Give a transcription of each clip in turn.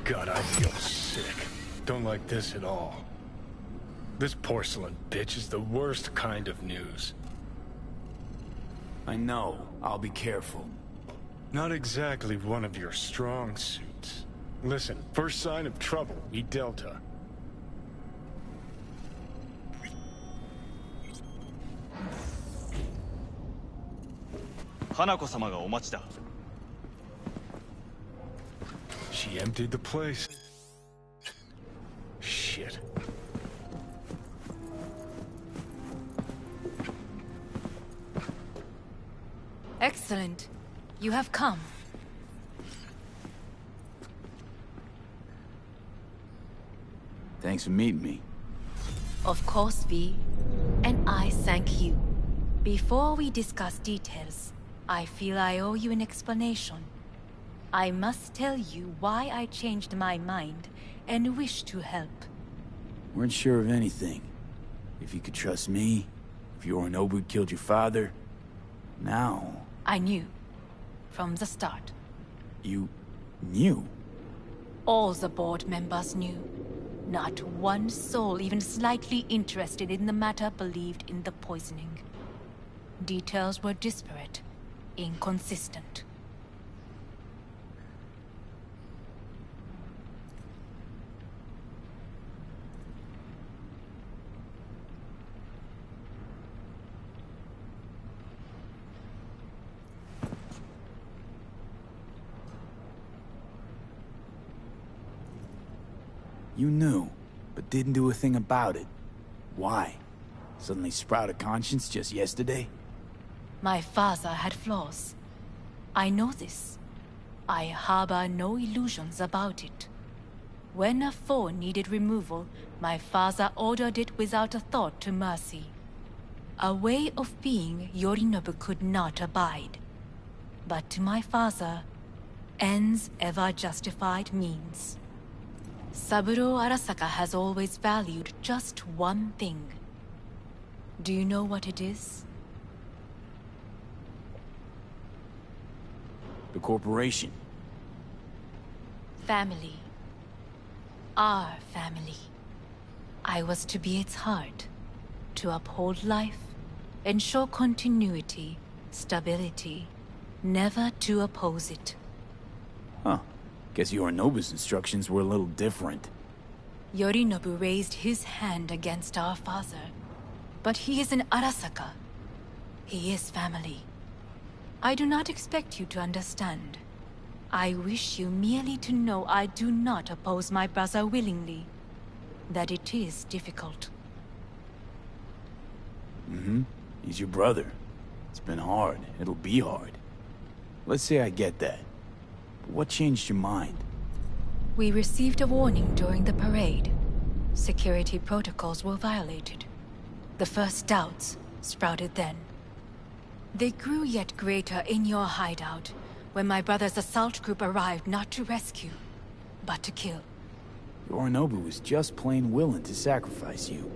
God, I feel sick. Don't like this at all. This porcelain bitch is the worst kind of news. I know. I'll be careful. Not exactly one of your strong suits. Listen, first sign of trouble, we Delta. Hanako-sama ga omachi da. She emptied the place. Shit. Excellent. You have come. Thanks for meeting me. Of course, V. And I thank you. Before we discuss details, I feel I owe you an explanation. I must tell you why I changed my mind and wish to help. Weren't sure of anything. If you could trust me, if Yorinobu killed your father, now... I knew. From the start. You... knew? All the board members knew. Not one soul even slightly interested in the matter believed in the poisoning. Details were disparate, inconsistent. You knew, but didn't do a thing about it. Why? Suddenly sprout a conscience just yesterday? My father had flaws. I know this. I harbor no illusions about it. When a foe needed removal, my father ordered it without a thought to mercy. A way of being Yorinobu could not abide. But to my father, ends ever justified means. Saburo Arasaka has always valued just one thing. Do you know what it is? The corporation. Family. Our family. I was to be its heart, to uphold life, ensure continuity, stability, never to oppose it. Huh. Guess Yorinobu's instructions were a little different. Yorinobu raised his hand against our father. But he is an Arasaka. He is family. I do not expect you to understand. I wish you merely to know I do not oppose my brother willingly. That it is difficult. Mm-hmm. He's your brother. It's been hard. It'll be hard. Let's say I get that. What changed your mind? We received a warning during the parade. Security protocols were violated. The first doubts sprouted then. They grew yet greater in your hideout, when my brother's assault group arrived not to rescue, but to kill. Yorinobu was just plain willing to sacrifice you.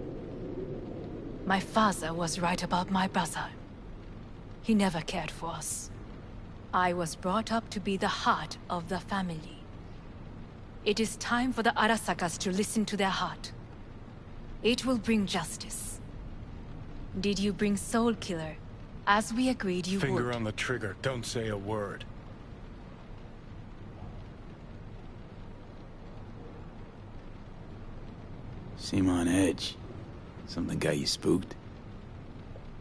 My father was right about my brother. He never cared for us. I was brought up to be the heart of the family. It is time for the Arasakas to listen to their heart. It will bring justice. Did you bring Soul Killer, as we agreed you would? Finger on the trigger, don't say a word. Seem on edge. Something got you spooked?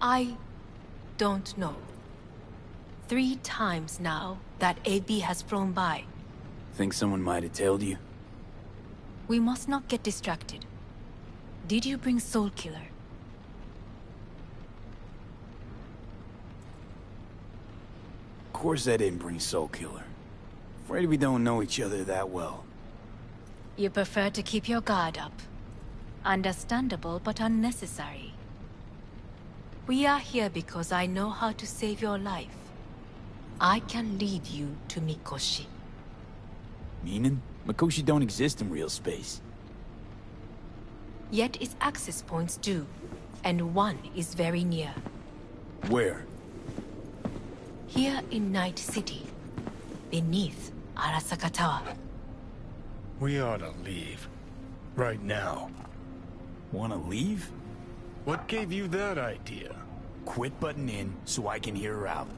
I don't know. 3 times now that AB has flown by. Think someone might have tailed you? We must not get distracted. Did you bring Soul Killer? Of course I didn't bring Soul Killer. Afraid we don't know each other that well. You prefer to keep your guard up. Understandable, but unnecessary. We are here because I know how to save your life. I can lead you to Mikoshi. Meaning? Mikoshi don't exist in real space. Yet its access points do, and one is very near. Where? Here in Night City, beneath Arasaka Tower. We ought to leave. Right now. Wanna leave? What gave you that idea? Quit butting in so I can hear her out.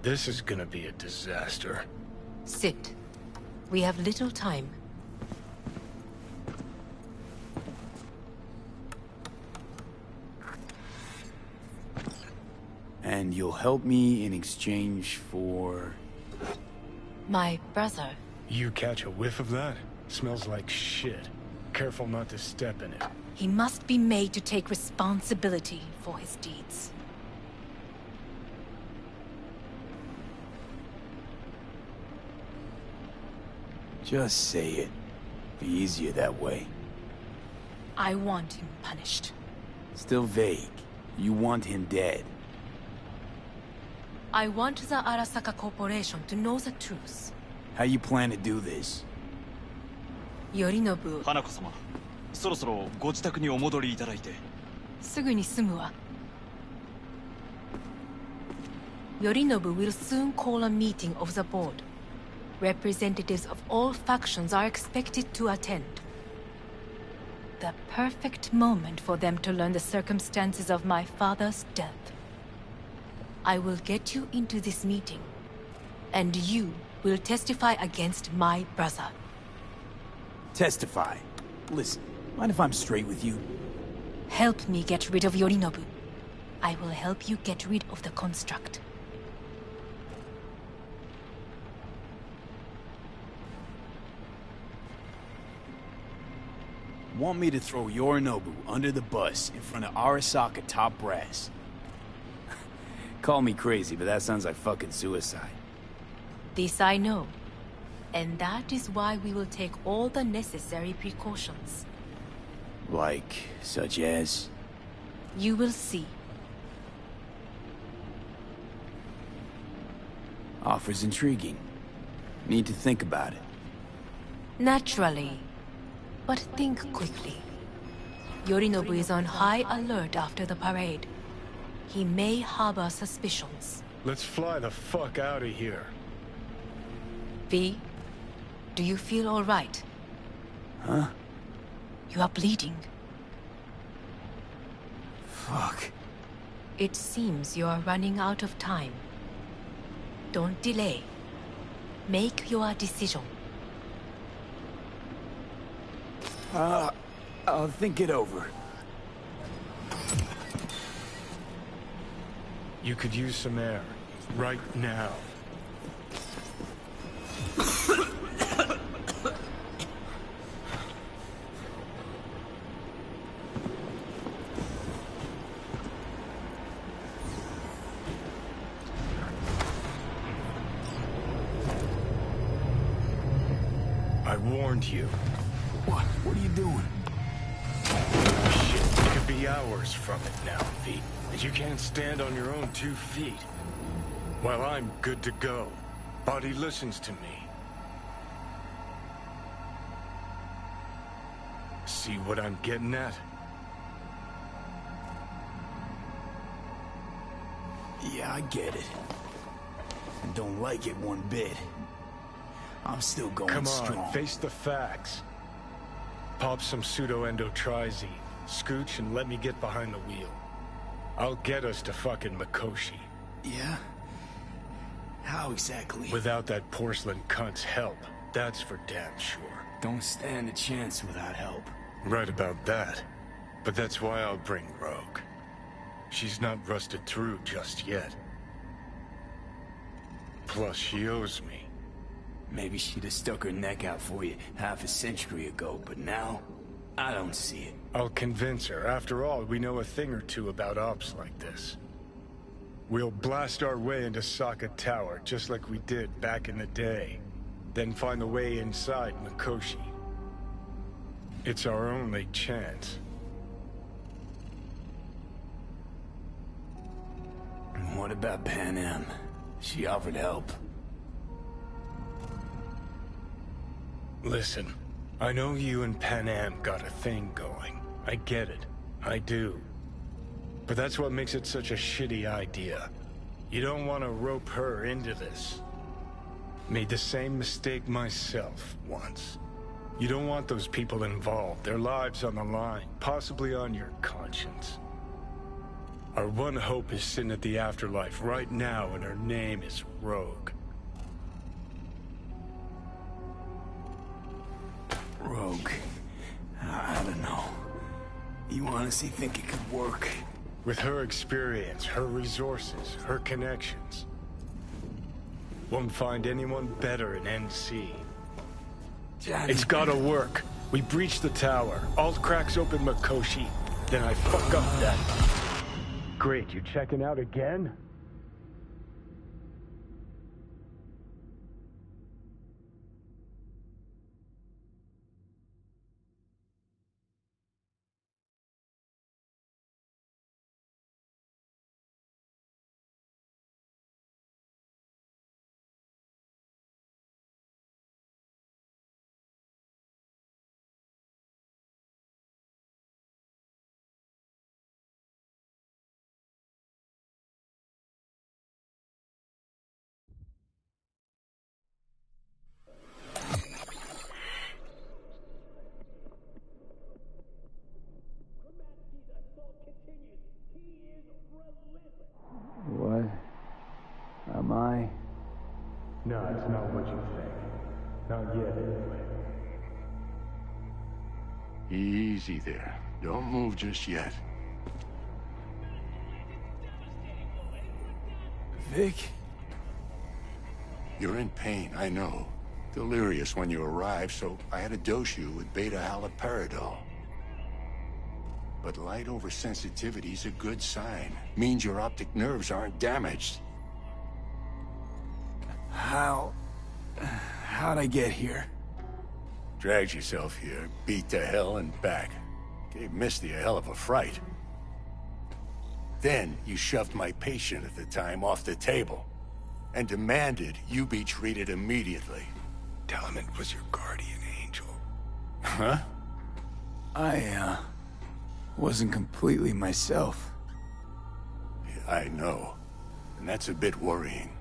This is gonna be a disaster. Sit. We have little time. And you'll help me in exchange for... My brother. You catch a whiff of that? Smells like shit. Careful not to step in it. He must be made to take responsibility for his deeds. Just say it. Be easier that way. I want him punished. Still vague. You want him dead. I want the Arasaka Corporation to know the truth. How you plan to do this? Yorinobu, 花子様、そろそろご自宅にお戻りいただいて。すぐに済むわ。Yorinobu will soon call a meeting of the board. Representatives of all factions are expected to attend. The perfect moment for them to learn the circumstances of my father's death. I will get you into this meeting, and you will testify against my brother. Testify. Listen, mind if I'm straight with you? Help me get rid of Yorinobu. I will help you get rid of the construct. Want me to throw Yorinobu under the bus in front of Arasaka top brass? Call me crazy, but that sounds like fucking suicide. This I know. And that is why we will take all the necessary precautions. Like, such as? You will see. Offers intriguing. Need to think about it. Naturally. But think quickly. Yorinobu is on high alert after the parade. He may harbor suspicions. Let's fly the fuck out of here. V, do you feel all right? Huh? You are bleeding. Fuck. It seems you are running out of time. Don't delay. Make your decision. I'll think it over. You could use some air. Right now. I warned you. What are you doing? Shit, it could be hours from it now, V. And you can't stand on your own 2 feet. Well, I'm good to go. Body listens to me. See what I'm getting at? Yeah, I get it. And don't like it one bit. I'm still going Come on, strong. face the facts. Pop some pseudo-endotrizine, scooch, and let me get behind the wheel. I'll get us to fucking Mikoshi. Yeah? How exactly? Without that porcelain cunt's help, that's for damn sure. Don't stand a chance without help. Right about that. But that's why I'll bring Rogue. She's not rusted through just yet. Plus, she owes me. Maybe she'd have stuck her neck out for you half a century ago, but now, I don't see it. I'll convince her. After all, we know a thing or two about ops like this. We'll blast our way into Sokka Tower, just like we did back in the day. Then find the way inside Mikoshi. It's our only chance. And what about Pan Am? She offered help. Listen, I know you and Pan Am got a thing going. I get it. I do. But that's what makes it such a shitty idea. You don't want to rope her into this. Made the same mistake myself once. You don't want those people involved, their lives on the line, possibly on your conscience. Our one hope is sitting at the afterlife right now, and her name is Rogue. Rogue. I don't know. You honestly think it could work? With her experience, her resources, her connections. Won't find anyone better in NC. Johnny. It's gotta work. We breach the tower. Alt cracks open Mikoshi. Then I fuck up that. Great, you checking out again? What am I? No, it's not what you think. Not yet, anyway. Easy there. Don't move just yet. Vic? You're in pain, I know. Delirious when you arrived, so I had to dose you with beta-haloperidol. But light oversensitivity's a good sign. Means your optic nerves aren't damaged. How'd I get here? Dragged yourself here, beat to hell and back. Gave Misty a hell of a fright. Then you shoved my patient at the time off the table and demanded you be treated immediately. Tell him it was your guardian angel. Huh? I wasn't completely myself. Yeah, I know. And that's a bit worrying.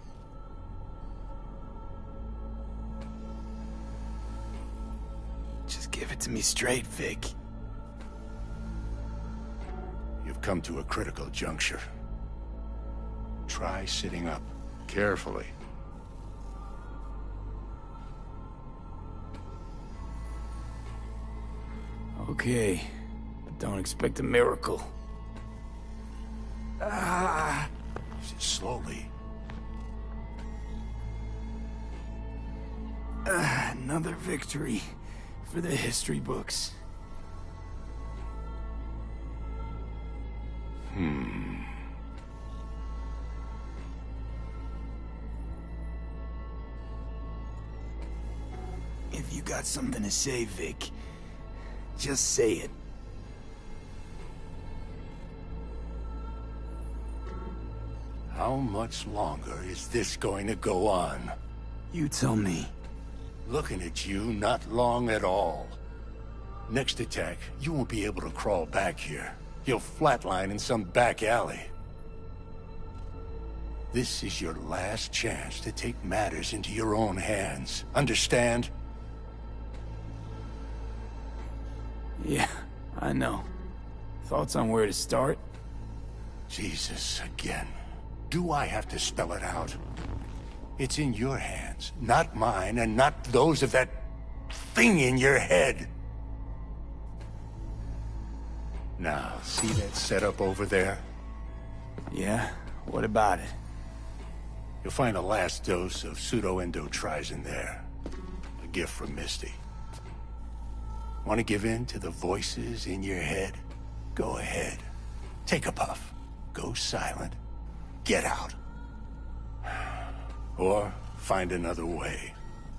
Just give it to me straight, Vic. You've come to a critical juncture. Try sitting up, carefully. Okay, but don't expect a miracle. Slowly. Another victory for the history books. If you got something to say, Vic, just say it. How much longer is this going to go on? You tell me. Looking at you, not long at all. Next attack, you won't be able to crawl back here. You'll flatline in some back alley. This is your last chance to take matters into your own hands. Understand? Yeah, I know. Thoughts on where to start? Jesus, again. Do I have to spell it out? It's in your hands, not mine, and not those of that thing in your head. Now, see that setup over there? Yeah? What about it? You'll find a last dose of pseudo-endotrizin there. A gift from Misty. Want to give in to the voices in your head? Go ahead. Take a puff. Go silent. Get out. Or find another way.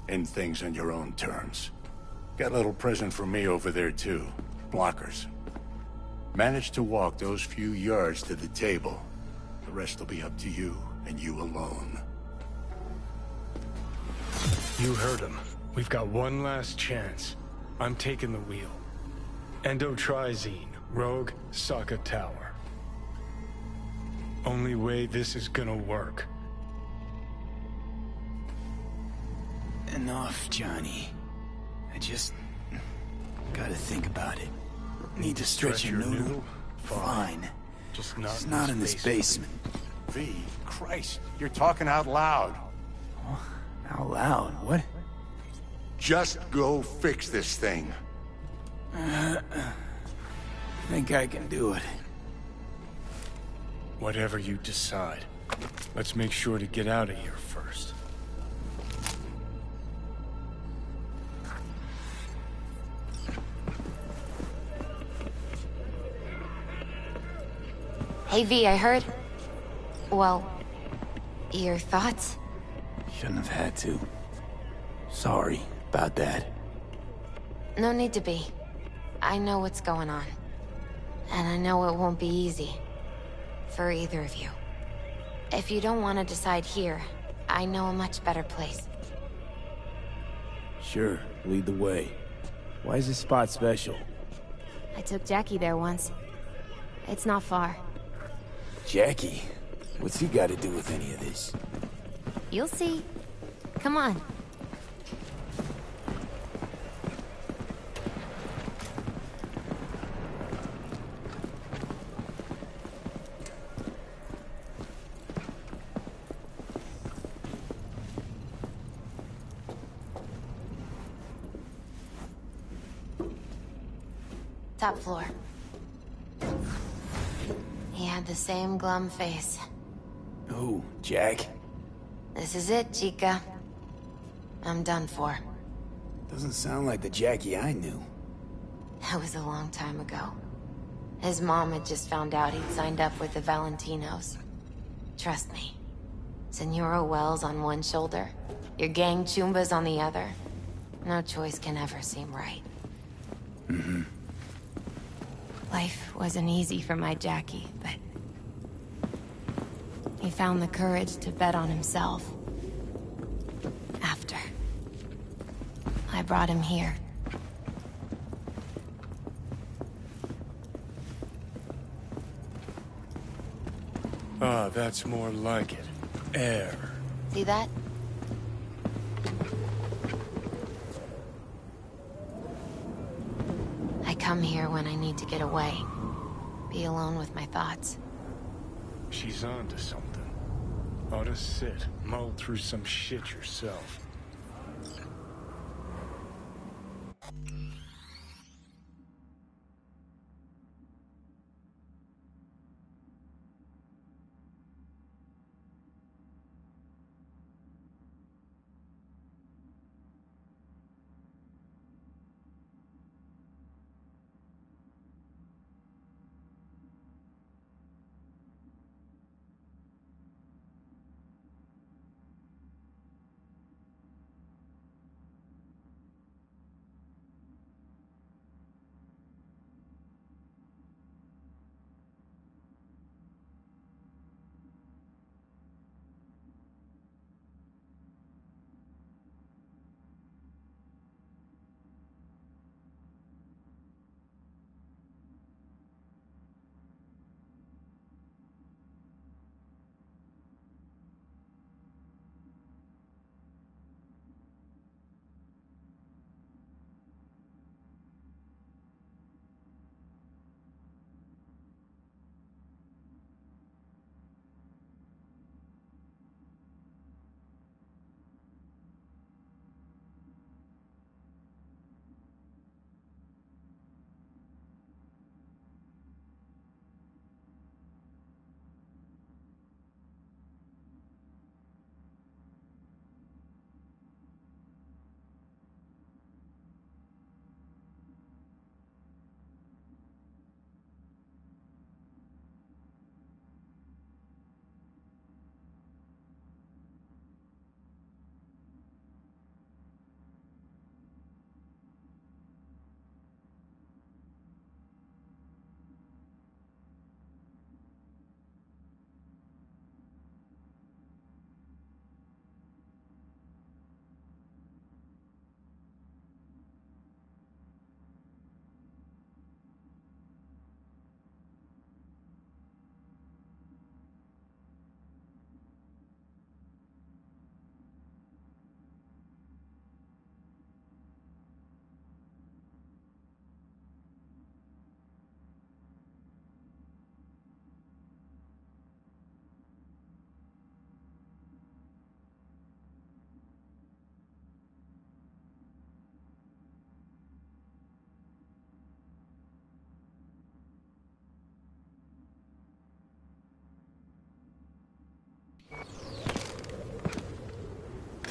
End things on your own terms. Got a little present for me over there, too. Blockers. Manage to walk those few yards to the table. The rest will be up to you, and you alone. You heard him. We've got one last chance. I'm taking the wheel. Endotrizine, Rogue, Sokka Tower. Only way this is gonna work. Enough, Johnny. I just... gotta think about it. Need to stretch your noodle? Fine. Just It's not in this basement. V, Christ, you're talking out loud. Out loud? What? Just go fix this thing. Think I can do it. Whatever you decide. Let's make sure to get out of here first. Hey V, I heard... Well, your thoughts? Shouldn't have had to. Sorry about that. No need to be. I know what's going on. And I know it won't be easy. For either of you. If you don't want to decide here, I know a much better place. Sure, lead the way. Why is this spot special? I took Jackie there once. It's not far. Jackie? What's he got to do with any of this? You'll see. Come on. Top floor. He had the same glum face. Who, Jack? This is it, chica. I'm done for. Doesn't sound like the Jackie I knew. That was a long time ago. His mom had just found out he'd signed up with the Valentinos. Trust me. Senora Wells on one shoulder, your gang Chumbas on the other. No choice can ever seem right. Mm-hmm. Life wasn't easy for my Jackie, but... he found the courage to bet on himself. After. I brought him here. Ah, that's more like it. Air. See that? I come here when I need to get away. Be alone with my thoughts. She's onto something. Ought to sit, mull through some shit yourself.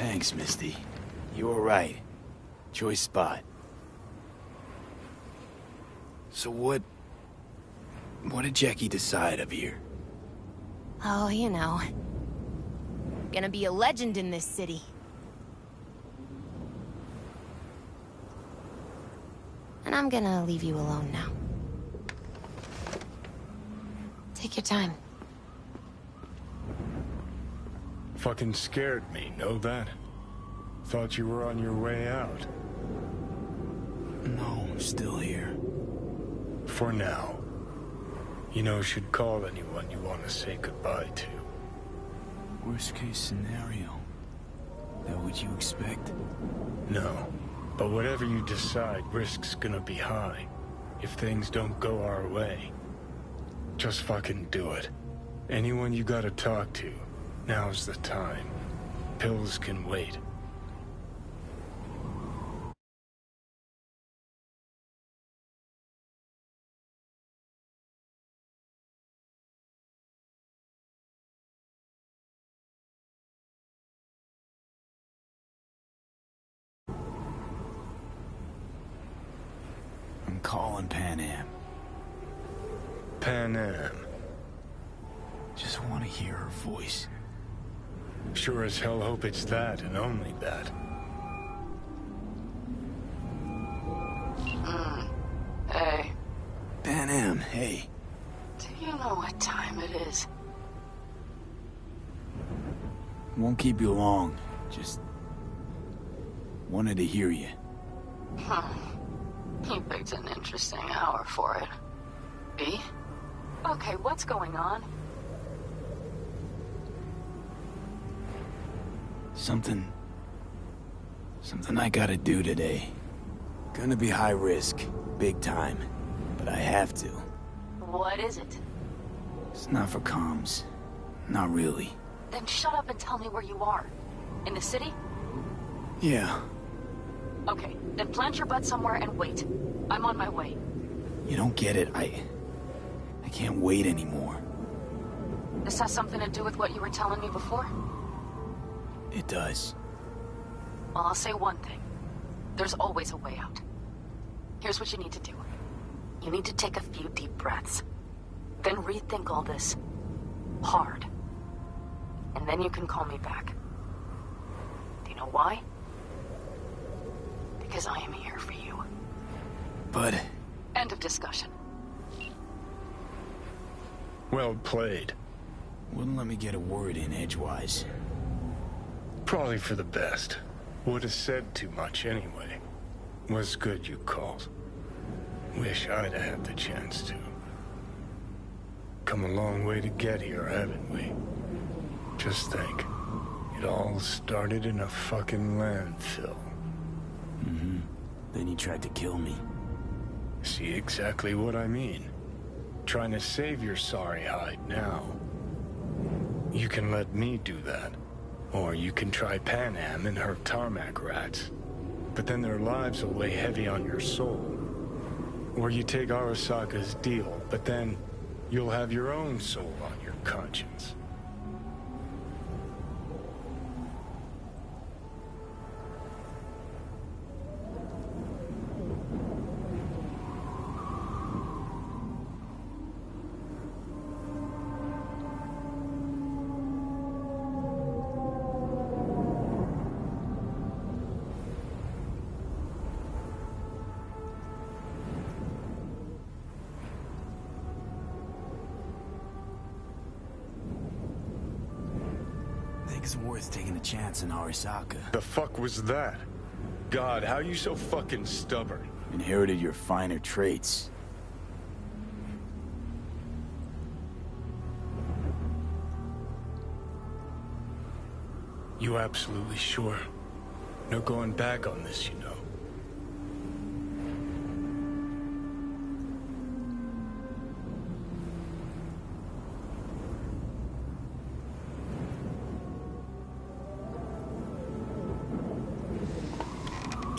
Thanks, Misty. You were right. Choice spot. So what did Jackie decide up here? Oh, you know. Gonna be a legend in this city. And I'm gonna leave you alone now. Take your time. Fucking scared me, know that? Thought you were on your way out. No, I'm still here. For now. You know, should call anyone you want to say goodbye to. Worst case scenario. That what you expect? No. But whatever you decide, risk's gonna be high. If things don't go our way. Just fucking do it. Anyone you gotta talk to, now's the time. Pills can wait. I'm calling Pan Am. Pan Am. Just want to hear her voice. Sure as hell hope it's that and only that. Hey, Pan Am, hey. do you know what time it is? Won't keep you long. Just wanted to hear you. You picked an interesting hour for it. B? Okay, what's going on? Something I gotta do today. Gonna be high risk, big time, but I have to. What is it? It's not for comms. Not really. Then shut up and tell me where you are. In the city? Yeah. Okay, then plant your butt somewhere and wait. I'm on my way. You don't get it. I can't wait anymore. This has something to do with what you were telling me before? It does. Well, I'll say one thing. There's always a way out. Here's what you need to do. You need to take a few deep breaths. Then rethink all this. Hard. And then you can call me back. Do you know why? Because I am here for you. But... End of discussion. Well played. wouldn't let me get a word in edgewise. Probably for the best. Would have said too much anyway. Was good you called. Wish I'd have had the chance to. Come a long way to get here, haven't we? Just think. It all started in a fucking landfill. Mm-hmm. Then he tried to kill me. See exactly what I mean. Trying to save your sorry hide now. You can let me do that. Or you can try Pan Am and her tarmac rats. But then their lives will weigh heavy on your soul. Or you take Arasaka's deal, but then you'll have your own soul on your conscience. It's worth taking a chance in Arasaka. The fuck was that? God, how you so fucking stubborn? Inherited your finer traits. You absolutely sure? No going back on this, you know.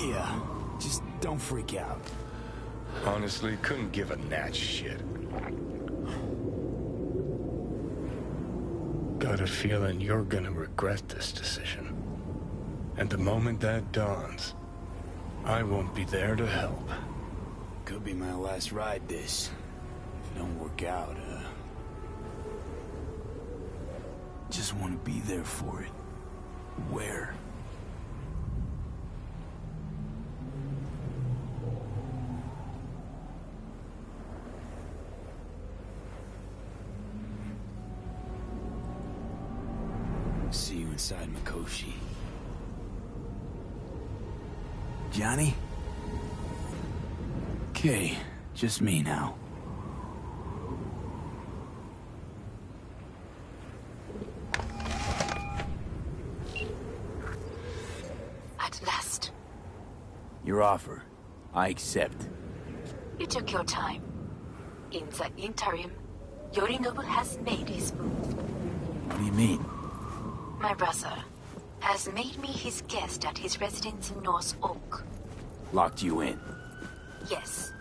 Yeah, just don't freak out. Honestly, couldn't give a gnat's shit. Got a feeling you're gonna regret this decision. And the moment that dawns, I won't be there to help. Could be my last ride this. If it don't work out, just want to be there for it. Where? See you inside Mikoshi. Johnny? Okay, just me now. At last. Your offer. I accept. You took your time. In the interim, Yorinobu has made his move. What do you mean? My brother has made me his guest at his residence in North Oak. Locked you in. Yes.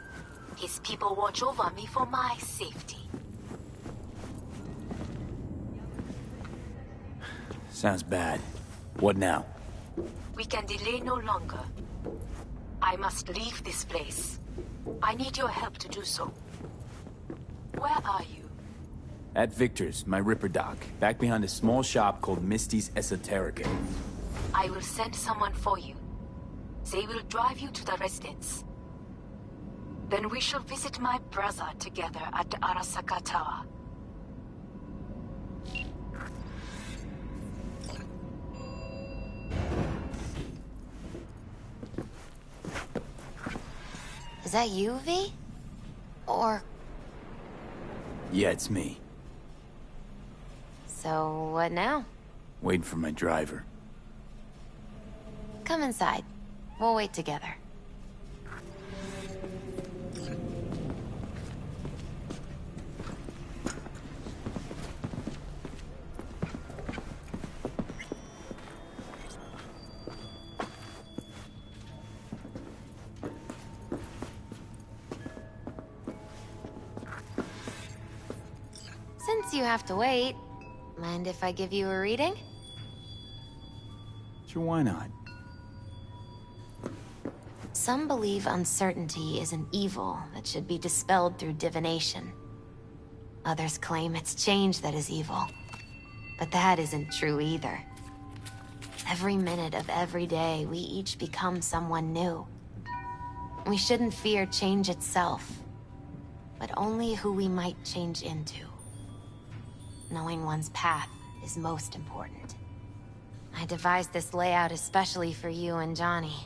His people watch over me for my safety. Sounds bad. What now? We can delay no longer. I must leave this place. I need your help to do so. Where are you? At Victor's, my Ripper dock, back behind a small shop called Misty's Esoterica. I will send someone for you. They will drive you to the residence. Then we shall visit my brother together at the Arasaka Tower. Is that you, V? Or... Yeah, it's me. So, what now? Waiting for my driver. Come inside. We'll wait together. Since you have to wait, mind if I give you a reading? Sure, why not? Some believe uncertainty is an evil that should be dispelled through divination. Others claim it's change that is evil. But that isn't true either. Every minute of every day, we each become someone new. We shouldn't fear change itself, but only who we might change into. Knowing one's path is most important. I devised this layout especially for you and Johnny.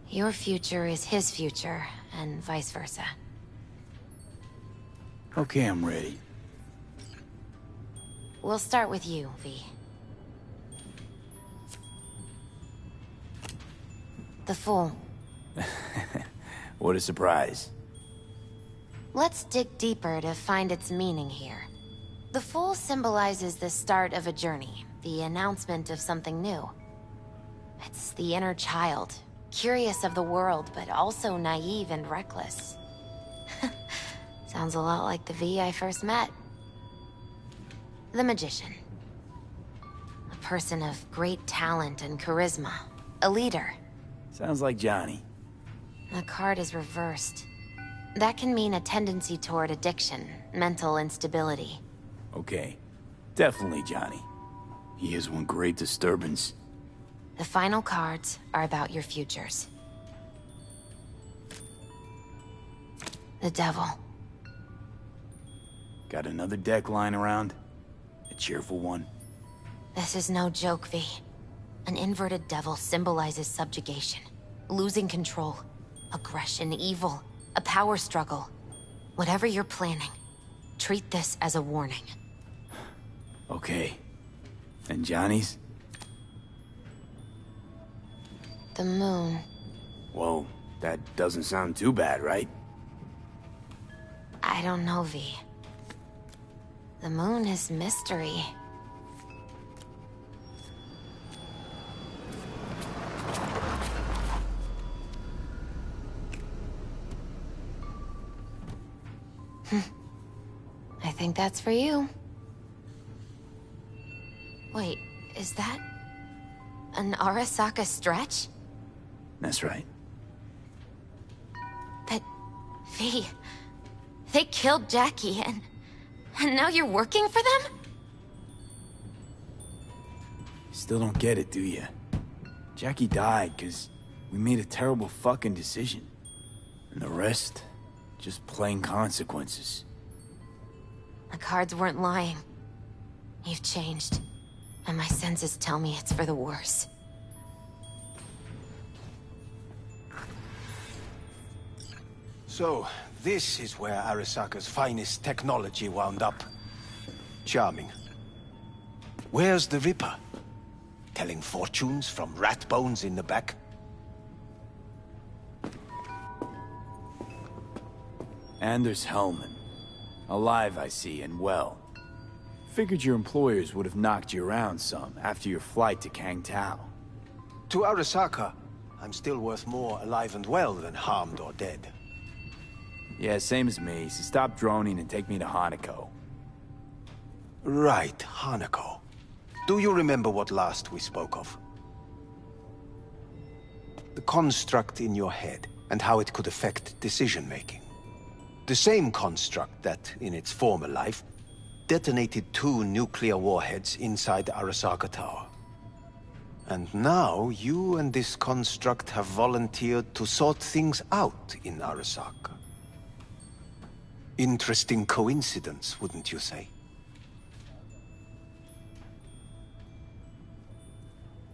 Your future is his future, and vice versa. Okay, I'm ready. We'll start with you, V. The Fool. What a surprise. Let's dig deeper to find its meaning here. The Fool symbolizes the start of a journey, the announcement of something new. It's the inner child, curious of the world, but also naive and reckless. Sounds a lot like the V I first met. The Magician. A person of great talent and charisma. A leader. Sounds like Johnny. The card is reversed. That can mean a tendency toward addiction, mental instability. Okay. Definitely Johnny. He is one great disturbance. The final cards are about your futures. The Devil. Got another deck lying around? A cheerful one? This is no joke, V. An inverted devil symbolizes subjugation, losing control, aggression, evil, a power struggle. Whatever you're planning, treat this as a warning. Okay. And Johnny's? The Moon. Whoa, that doesn't sound too bad, right? I don't know, V. The Moon is mystery. I think that's for you. Wait, is that... An Arasaka stretch? That's right. But... V... They killed Jackie, and now you're working for them? Still don't get it, do you? Jackie died because we made a terrible fucking decision. And the rest, just plain consequences. The cards weren't lying. You've changed. And my senses tell me it's for the worse. So, this is where Arasaka's finest technology wound up. Charming. Where's the Ripper? Telling fortunes from rat bones in the back? Anders Hellman. Alive, I see, and well. Figured your employers would have knocked you around some after your flight to Kangtao. To Arasaka, I'm still worth more alive and well than harmed or dead. Yeah, same as me, so stop droning and take me to Hanako. Right, Hanako. Do you remember what last we spoke of? The construct in your head, and how it could affect decision-making. The same construct that, in its former life, detonated 2 nuclear warheads inside Arasaka Tower. And now, you and this construct have volunteered to sort things out in Arasaka. Interesting coincidence, wouldn't you say?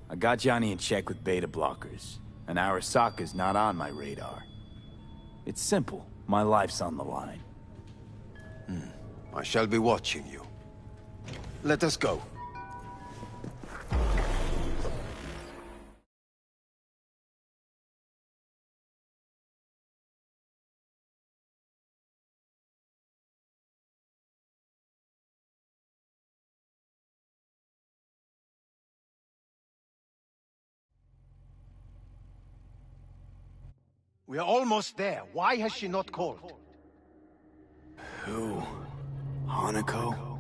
I got Johnny in check with beta blockers, and Arasaka's not on my radar. It's simple. My life's on the line. I shall be watching you. Let us go. We are almost there. Why has she not called? Who? Hanako?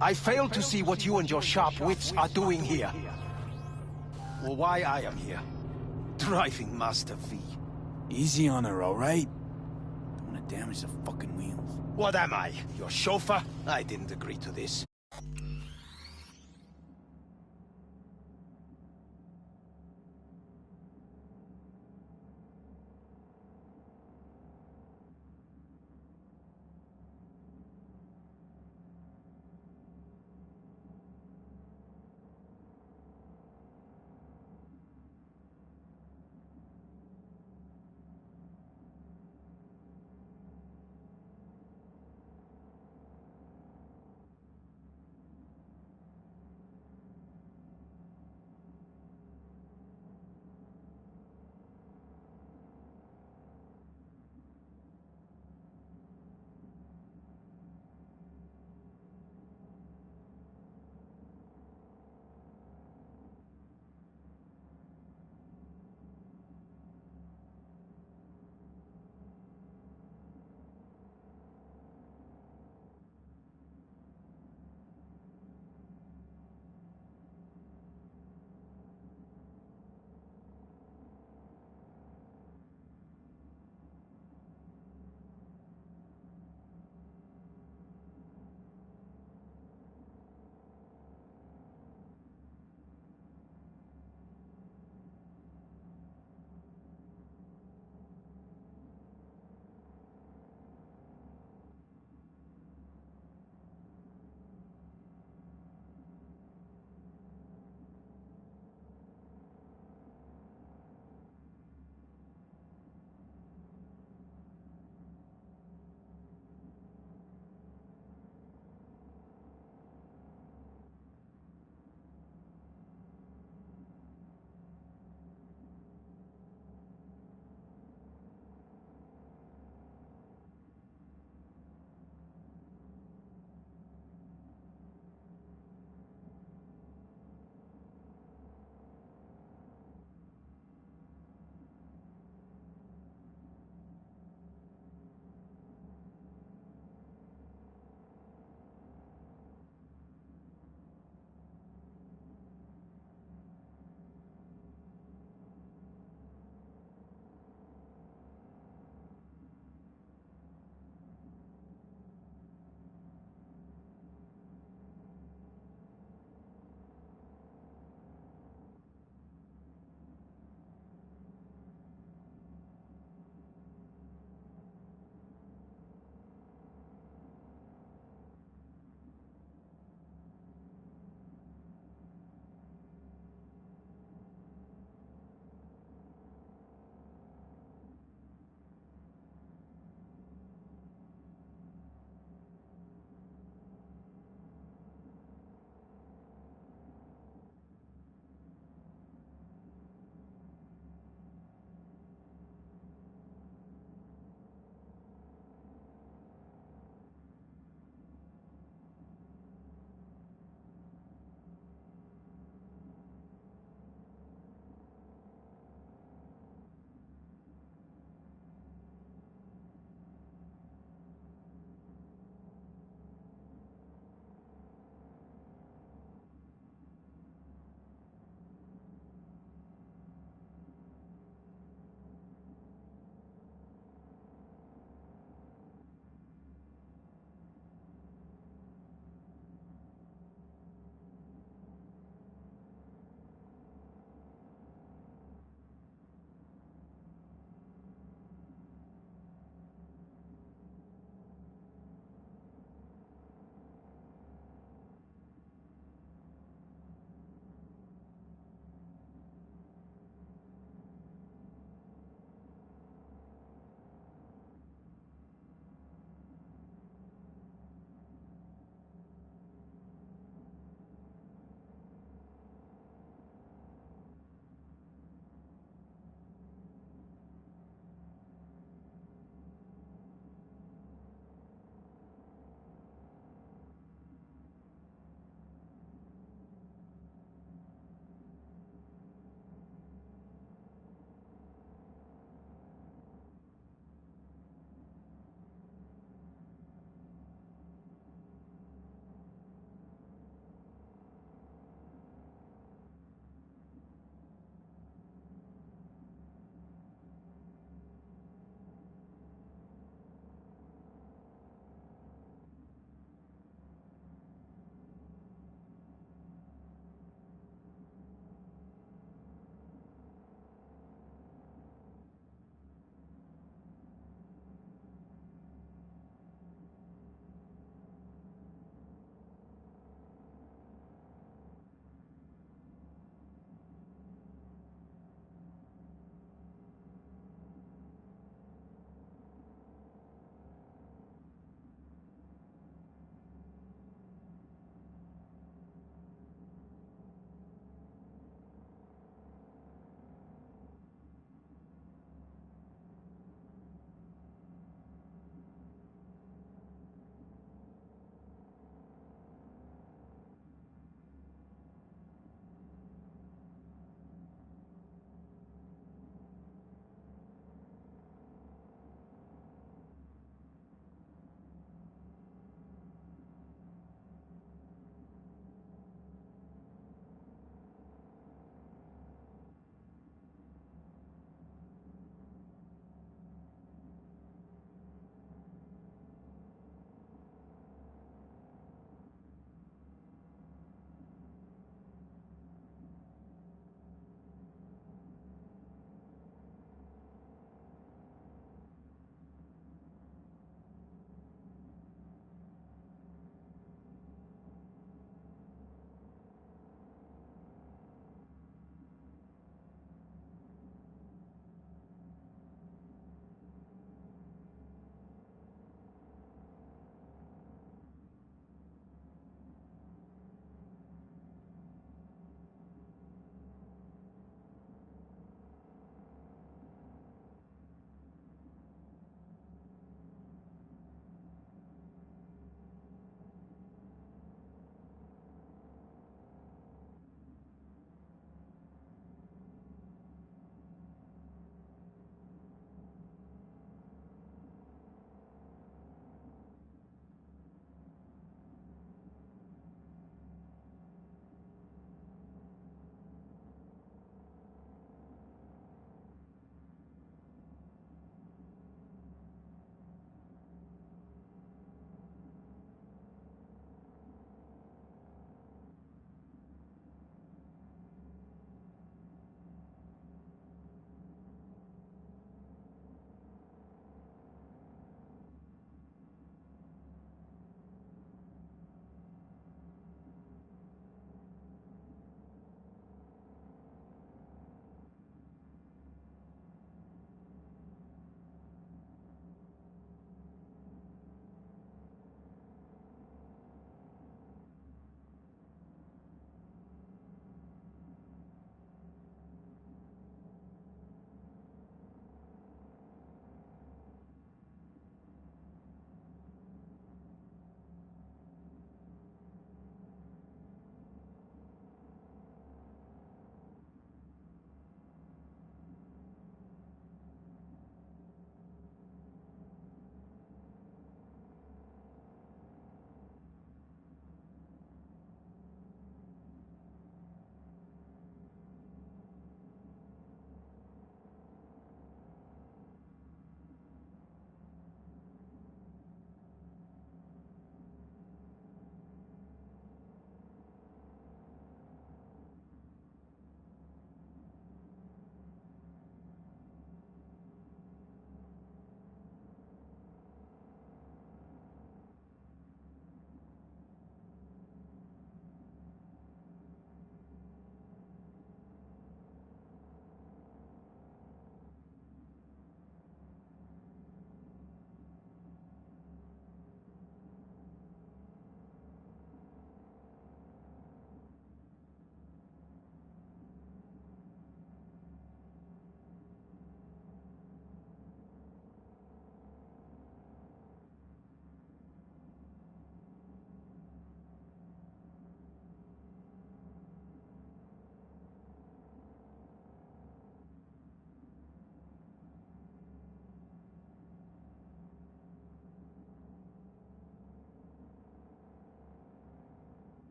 I fail to see what you and your sharp wits are doing here. Or why I am here. Driving Master V. Easy on her, alright? Don't want to damage the fucking wheels. What am I? Your chauffeur? I didn't agree to this.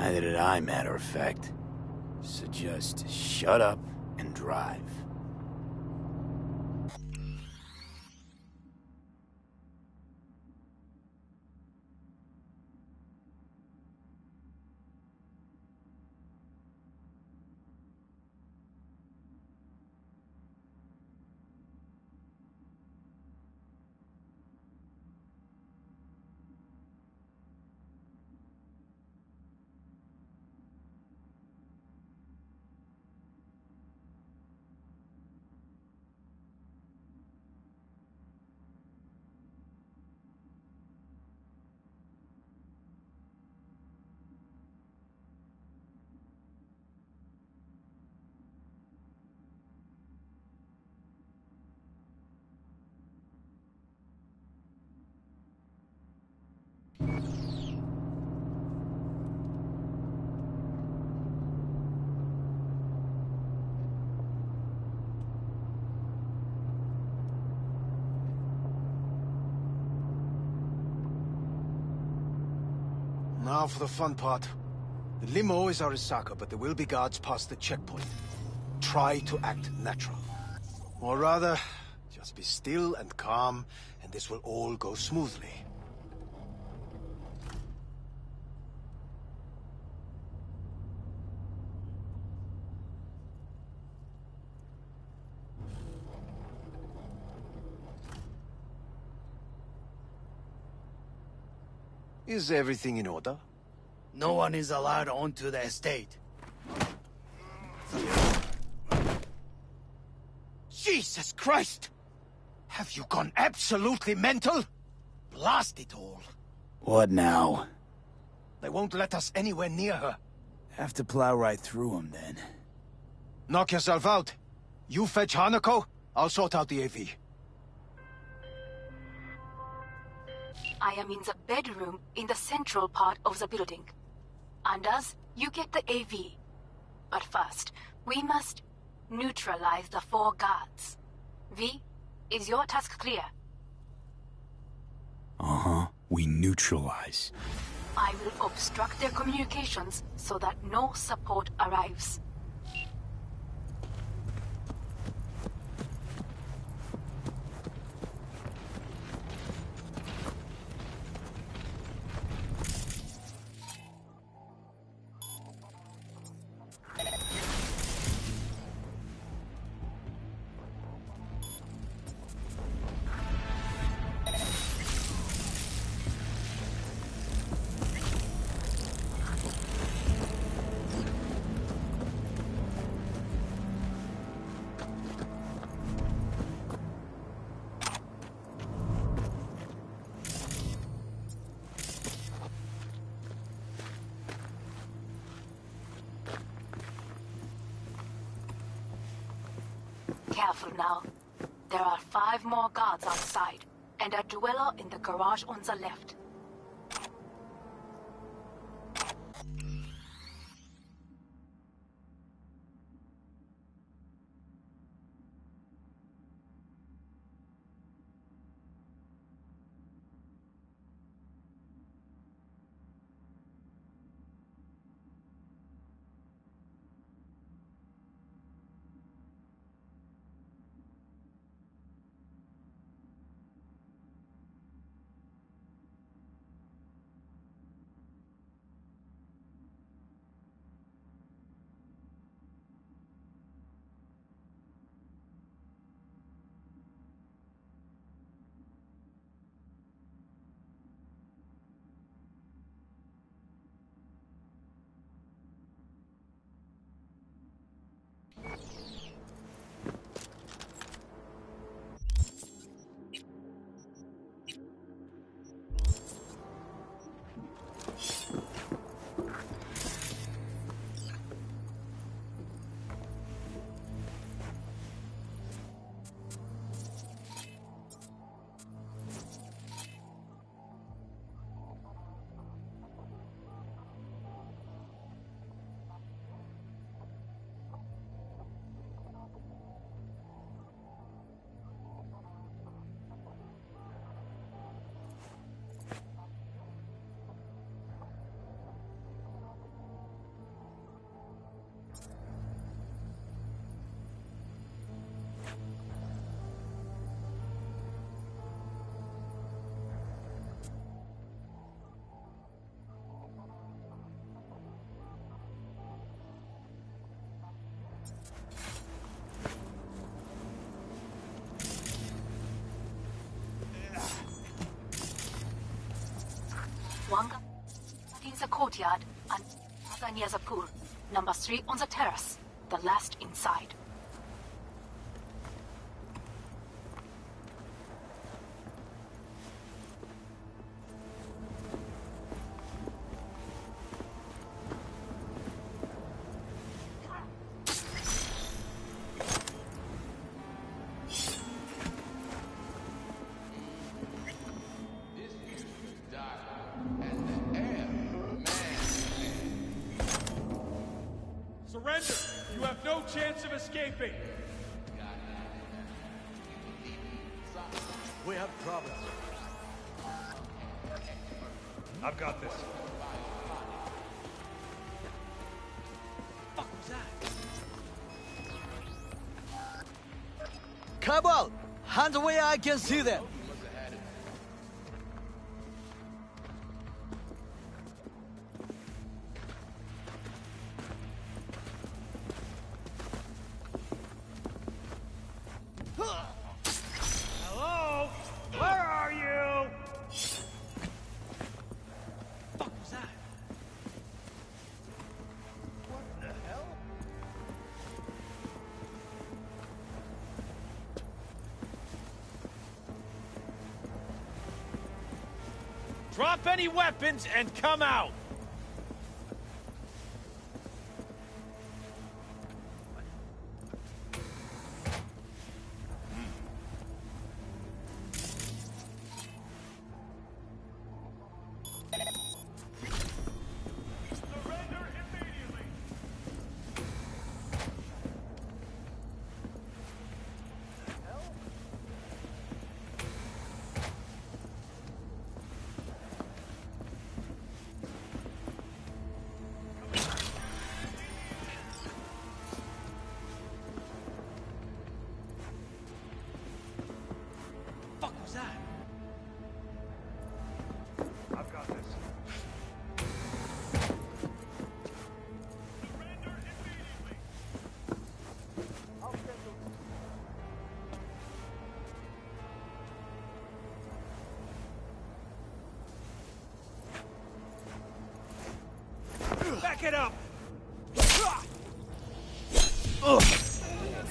Neither did I, matter of fact. So just shut up and drive. Now for the fun part. The limo is Arisaka, but there will be guards past the checkpoint. Try to act natural. Or rather, just be still and calm, and this will all go smoothly. Is everything in order? No one is allowed onto the estate. Jesus Christ! Have you gone absolutely mental? Blast it all. What now? They won't let us anywhere near her. Have to plow right through them, then. Knock yourself out. You fetch Hanako, I'll sort out the AV. I am in the bedroom in the central part of the building. Anders, you get the AV. But first, we must neutralize the 4 guards. V, is your task clear? Uh-huh. We neutralize. I will obstruct their communications so that no support arrives. Careful now. There are 5 more guards outside, and a dweller in the garage on the left. One guy in the courtyard, and other near the pool. Number 3 on the terrace. The last inside. Surrender! You have no chance of escaping! We have problems. I've got this. Fuck was that? Cabal! Hands away, I can see them! Hello? Where are you? Fuck was that? What the hell? Drop any weapons and come out! Fuck was that? I've got this. Back it up!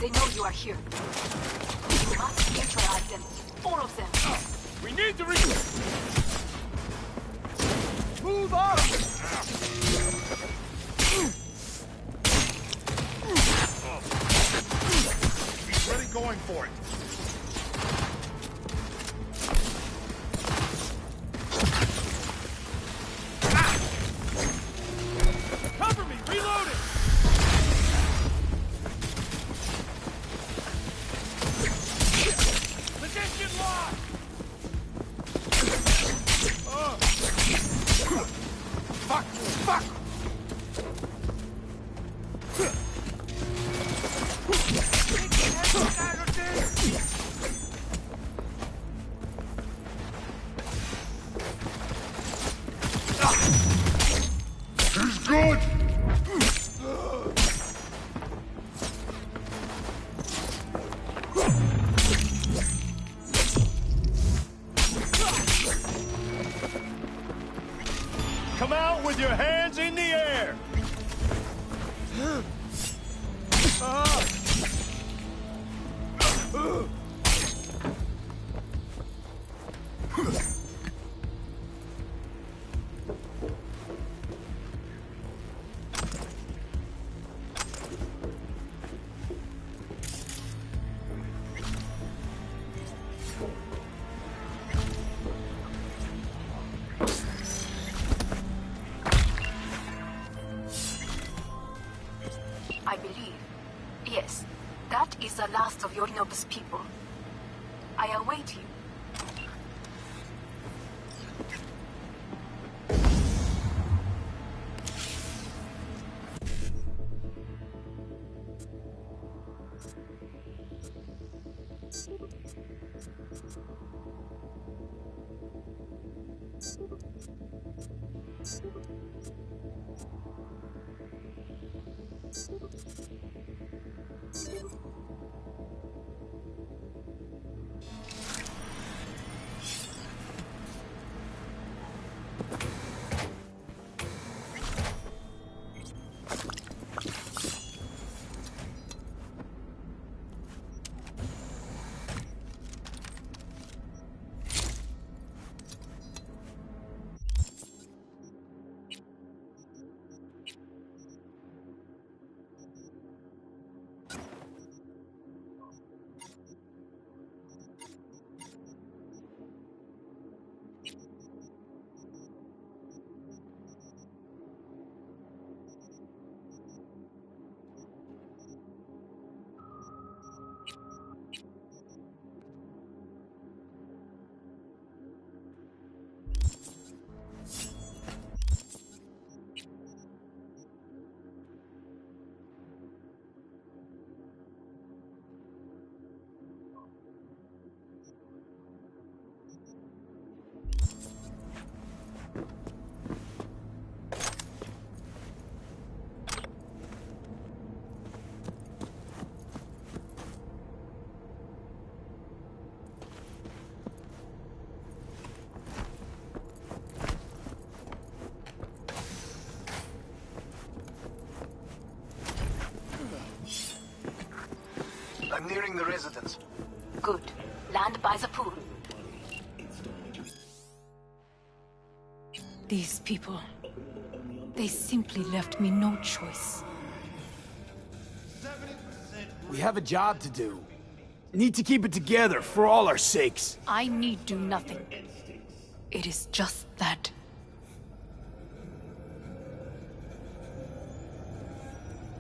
They know you are here. You must neutralize them. All of them. We need to Move on! He's really going for it. Cover me! Reload it! Position locked! Fuck! Fuck! He's good! Come out with your hands in the air! I believe. Yes, that is the last of your noble people. I await you. nearing the residence. Good. Land by the pool. These people... they simply left me no choice. We have a job to do. Need to keep it together for all our sakes. I need do nothing. It is just that.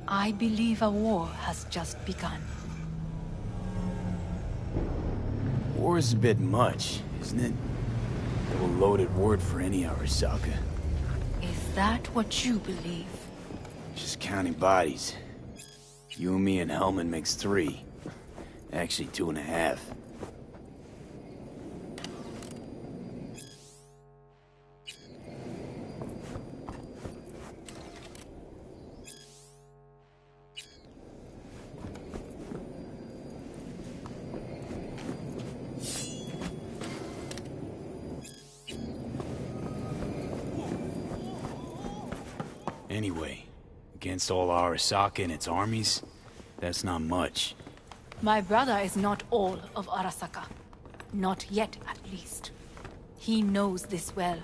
I believe a war has just begun. War is a bit much, isn't it? A loaded word for any Arasaka. Is that what you believe? Just counting bodies. You and me and Hellman makes 3. Actually 2.5. Anyway, against all Arasaka and its armies, that's not much. My brother is not all of Arasaka. Not yet, at least. He knows this well.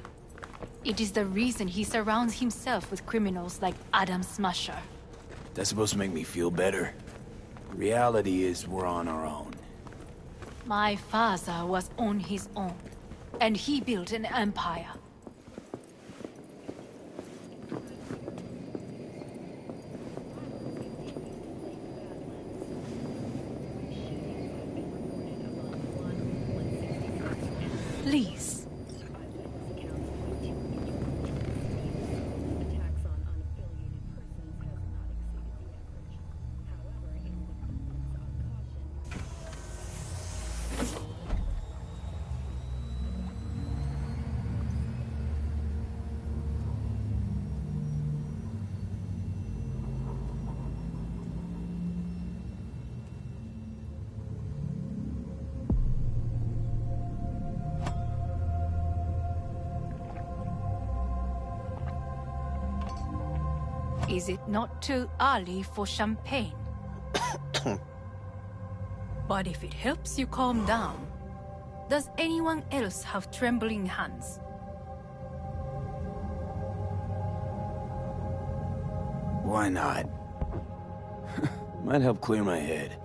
It is the reason he surrounds himself with criminals like Adam Smasher. That's supposed to make me feel better. Reality is we're on our own. My father was on his own, and he built an empire. Please. Is it not too early for champagne? But if it helps you calm down, does anyone else have trembling hands? Why not? Might help clear my head.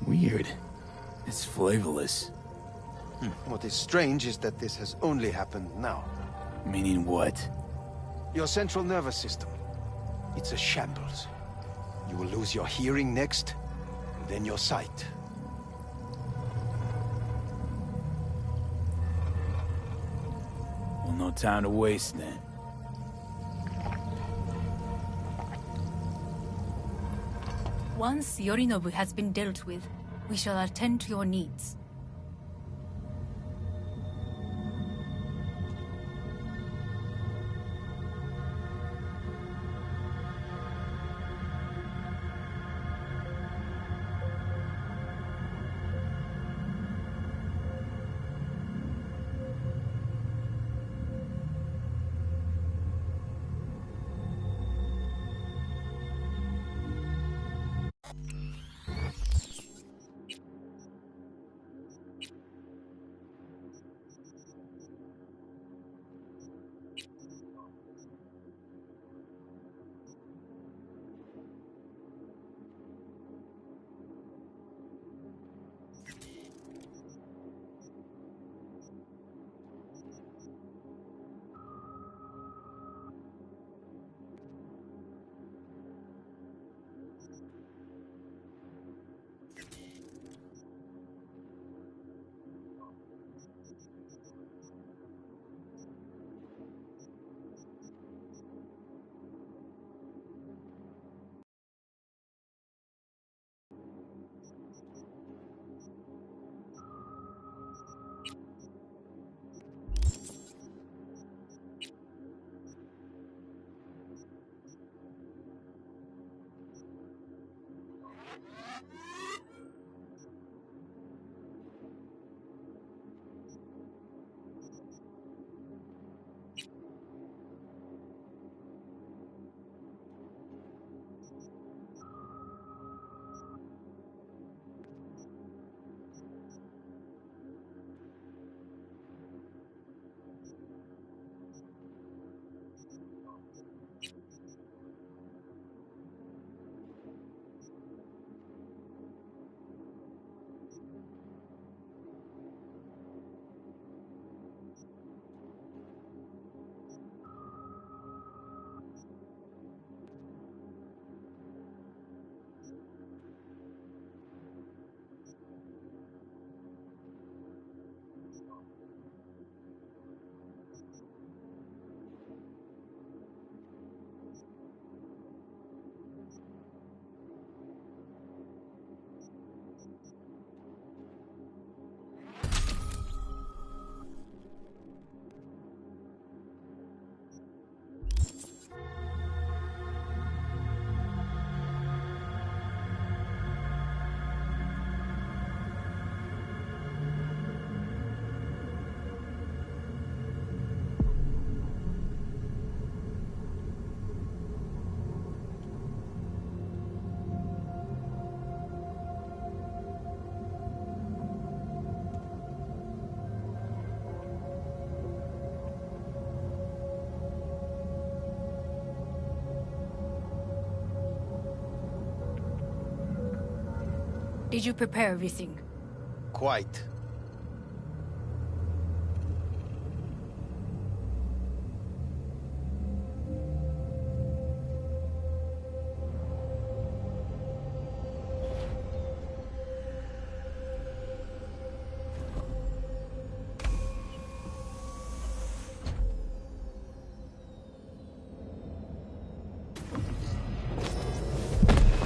Weird. It's flavorless. What is strange is that this has only happened now. Meaning what? Your central nervous system. It's a shambles. You will lose your hearing next, and then your sight. Well, no time to waste then. Once Yorinobu has been dealt with, we shall attend to your needs. Did you prepare everything? Quite.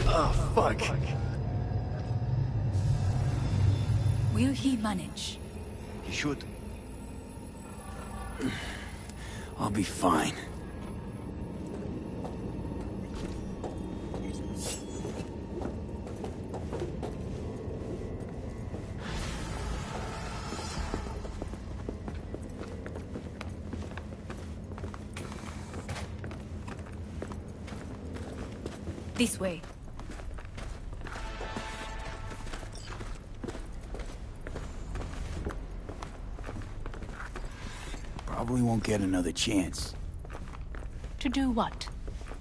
Oh, fuck. Will he manage? He should. I'll be fine. This way. Probably won't get another chance. To do what?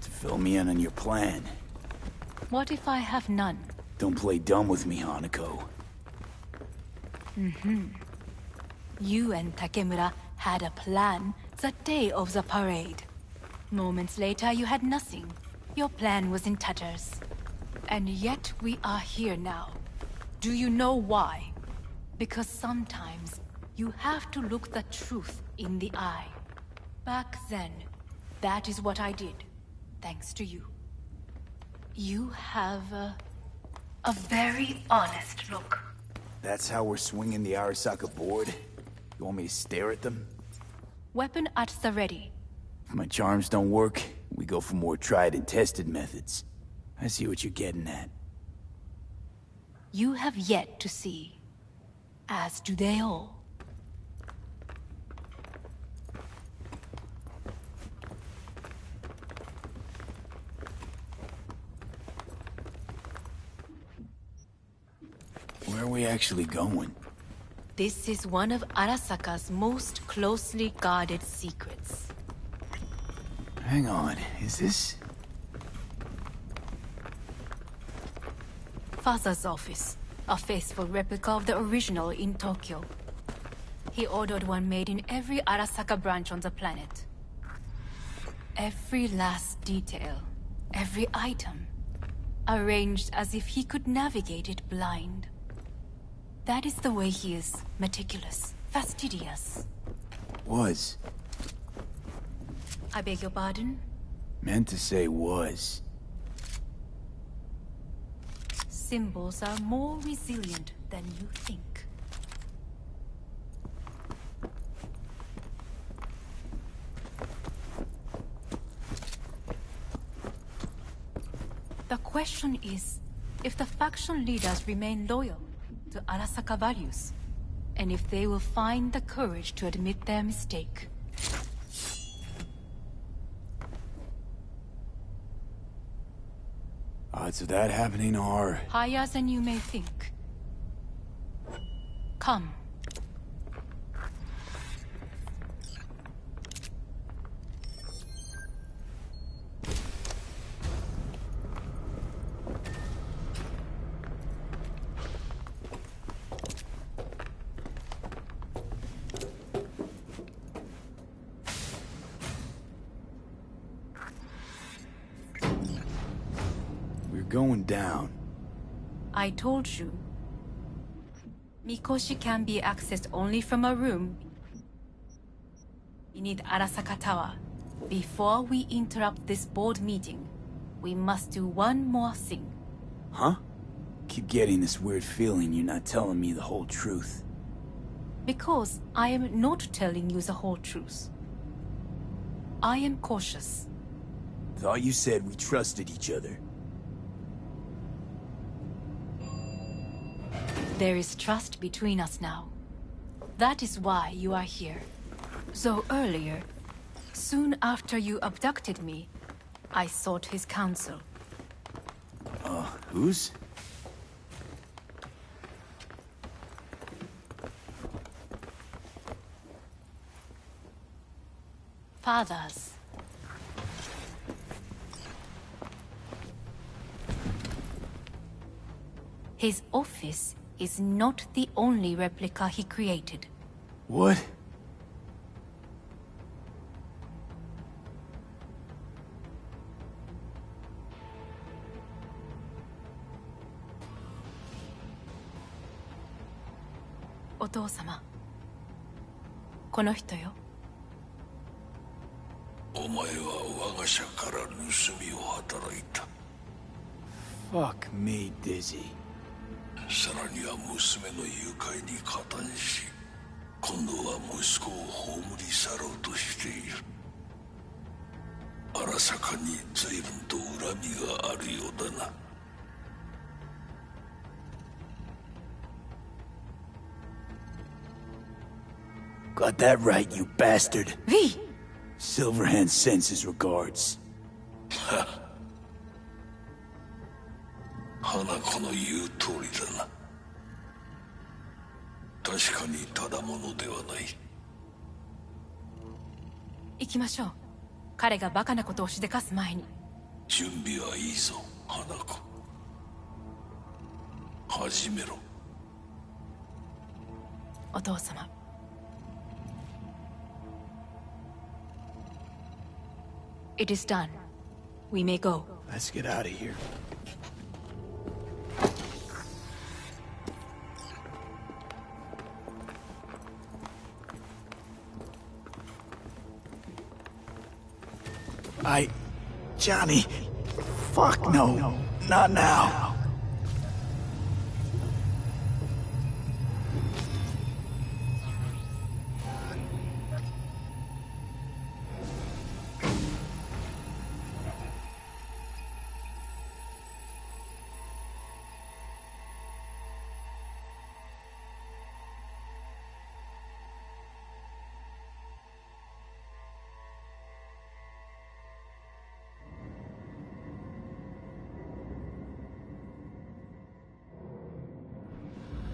To fill me in on your plan. What if I have none? Don't play dumb with me, Hanako. You and Takemura had a plan the day of the parade. Moments later, you had nothing. Your plan was in tatters. And yet we are here now. Do you know why? Because sometimes you have to look the truth in the eye. Back then, that is what I did, thanks to you. You have a very honest look. That's how we're swinging the Arasaka board? You want me to stare at them? Weapon at the ready. If my charms don't work, we go for more tried and tested methods. I see what you're getting at. You have yet to see. As do they all. Where are we actually going? This is one of Arasaka's most closely guarded secrets. Hang on, is this... Father's office. A faithful replica of the original in Tokyo. He ordered one made in every Arasaka branch on the planet. Every last detail, every item, arranged as if he could navigate it blind. That is the way he is, meticulous, fastidious. Was. I beg your pardon? Meant to say was. Symbols are more resilient than you think. The question is, if the faction leaders remain loyal to Arasaka values, and if they will find the courage to admit their mistake. Odds of that happening are... higher than you may think. Come. Going down. I told you. Mikoshi can be accessed only from a room beneath Arasaka Tower. Before we interrupt this board meeting, we must do one more thing. Huh? Keep getting this weird feeling you're not telling me the whole truth. Because I am not telling you the whole truth. I am cautious. Thought you said we trusted each other. There is trust between us now. That is why you are here. So earlier, soon after you abducted me, I sought his counsel. Whose? Father's. His office is not the only replica he created. What? Otou-sama. この人よ。お前は我が社から盗みを働いた。Fuck me, Dizzy. さらには娘の誘拐に加担し、今度は息子を葬り去ろうとしている。荒坂に随分と恨みがあるようだな。Got that right, you bastard. V! Silverhand sends his regards. 花子の言う通りだな。確かにただものではない。行きましょう。彼がバカなことをしでかす前に。準備はいいぞ、花子。始めろ。お父様。It is done. We may go. Let's get out of here. Johnny. Fuck no. Not now.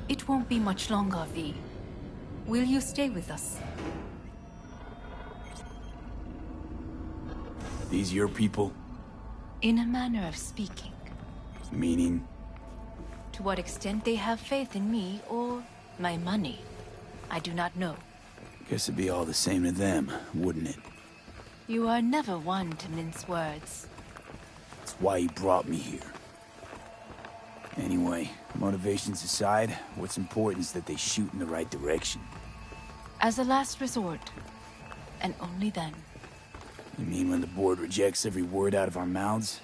It won't be much longer, V. Will you stay with us? These your people? In a manner of speaking. Meaning? To what extent they have faith in me or my money, I do not know. Guess it'd be all the same to them, wouldn't it? You are never one to mince words. That's why you brought me here. Anyway, motivations aside, what's important is that they shoot in the right direction. As a last resort, and only then. You mean when the board rejects every word out of our mouths?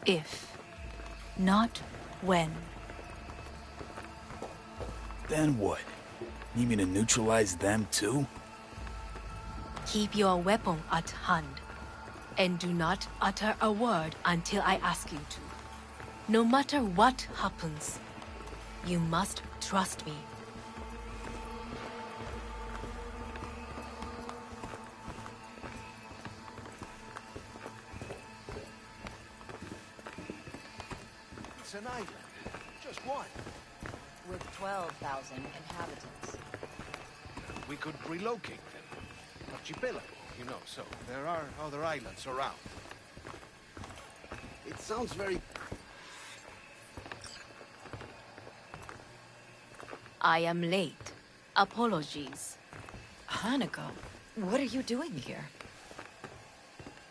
If, not when. Then what? Need me to neutralize them too? Keep your weapon at hand, and do not utter a word until I ask you to. No matter what happens, you must trust me. It's an island. Just one. With 12,000 inhabitants. We could relocate them. Archipelago, you know, so there are other islands around. It sounds very... I am late. Apologies. Hanako, what are you doing here?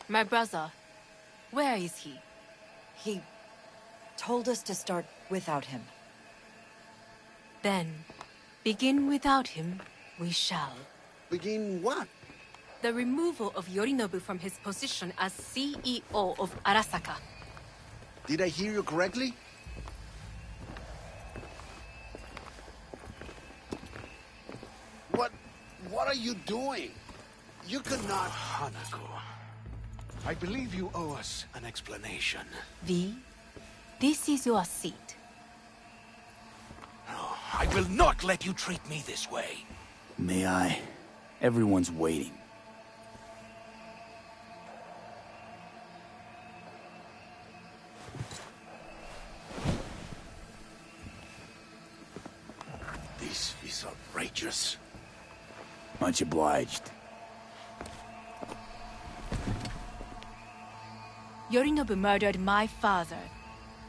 My brother, where is he? He told us to start without him. Then, begin without him, we shall. Begin what? The removal of Yorinobu from his position as CEO of Arasaka. Did I hear you correctly? What are you doing? You cannot... Hanako, I believe you owe us an explanation. V, this is your seat. No, I will not let you treat me this way. May I? Everyone's waiting. This is outrageous. Much obliged. Yorinobu murdered my father,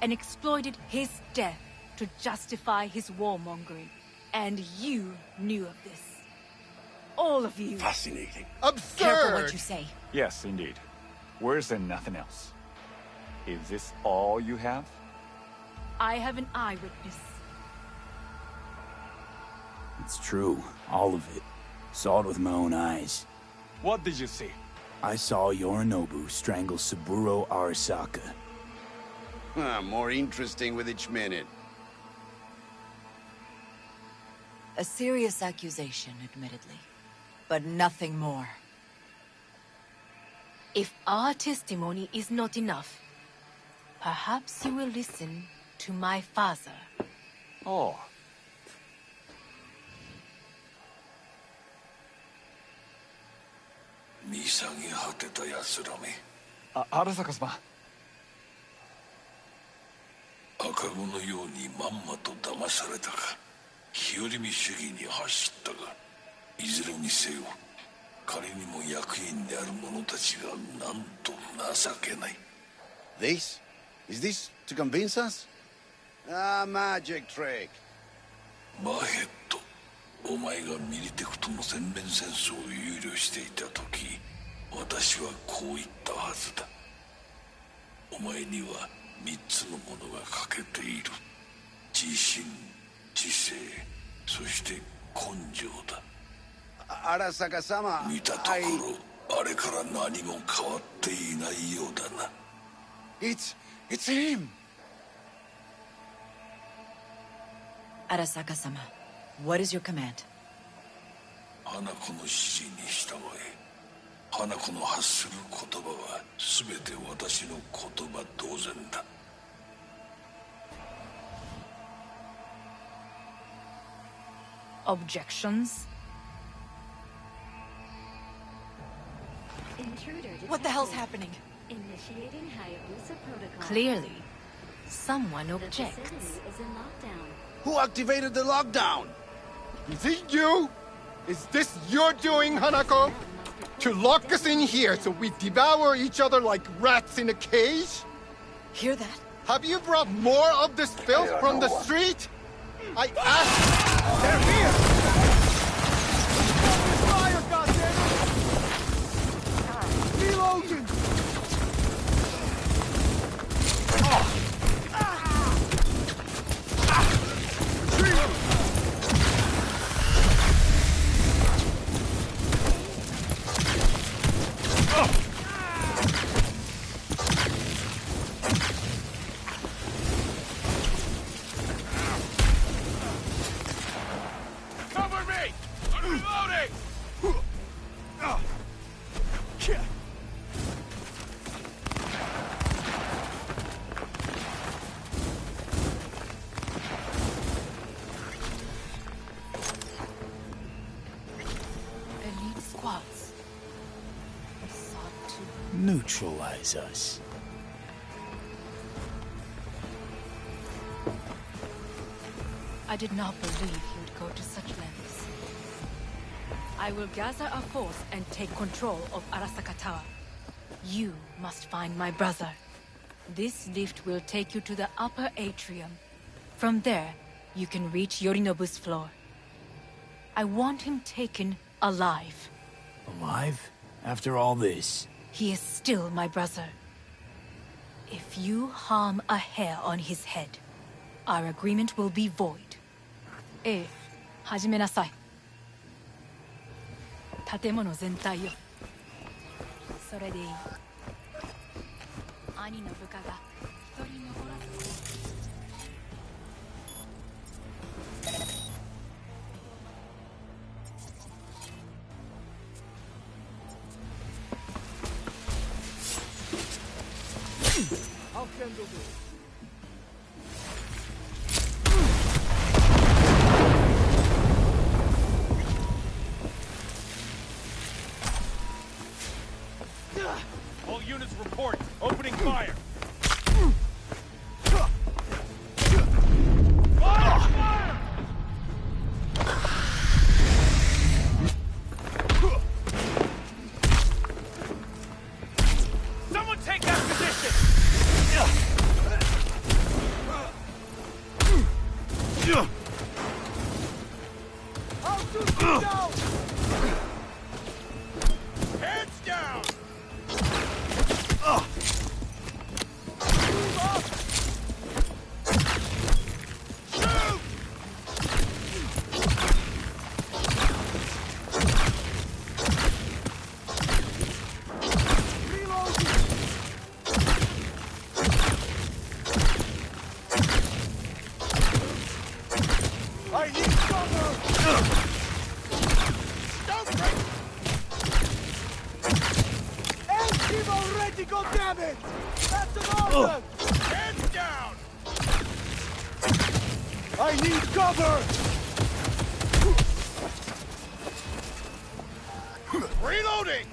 and exploited his death to justify his warmongering. And you knew of this. All of you. Fascinating. Absurd! Careful what you say. Yes, indeed. Worse than nothing else. Is this all you have? I have an eyewitness. It's true. All of it. Saw it with my own eyes. What did you see? I saw Yorinobu strangle Saburo Arasaka. More interesting with each minute. A serious accusation, admittedly. But nothing more. If our testimony is not enough, perhaps you will listen to my father. Oh. Arasaka-sama. 赤子のようにまんまと騙されたか、日和見主義に走ったが、いずれにせよ仮にも役員である者たちがなんと情けない。 This? Is this to convince us? Ah, magic trick. バヘット、お前がミリテクとの全面戦争を憂慮していた時、私はこう言ったはずだ。お前には3つのものが欠けている。自信、知性、そして根性だ。Arasaka-sama, 見たところ、あれから何も変わっていないようだな。It's him! Arasaka-sama, what is your command? 花子の指示に従え。花子の発する言葉は全て私の言葉同然だ。Objections? What the hell's happening? Initiating Hayabusa protocol. Clearly, someone objects. Who activated the lockdown? Is it you? Is this your doing, Hanako? To lock us in here so we devour each other like rats in a cage? Hear that? Have you brought more of this filth from the street? I asked... They're here! Fire, goddammit! Reloading! Cover me! I'm reloading! Elite squads. We sought to Neutralize us. I did not believe he would go to such lengths. I will gather a force and take control of Arasaka Tower. You must find my brother. This lift will take you to the upper atrium. From there, you can reach Yorinobu's floor. I want him taken alive. Alive? After all this? He is still my brother. If you harm a hair on his head, our agreement will be void. 始めなさい。建物全体よ。それでいい。兄の部下が一人残らず。I'll handle this. All units report. Opening fire. Fire! Fire! Someone take that position! down! Hands down! Move up! Shoot! I need cover! Don't break! And keep already, goddammit! That's an order! Hands down! I need cover! Reloading!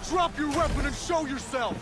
Drop your weapon and show yourself!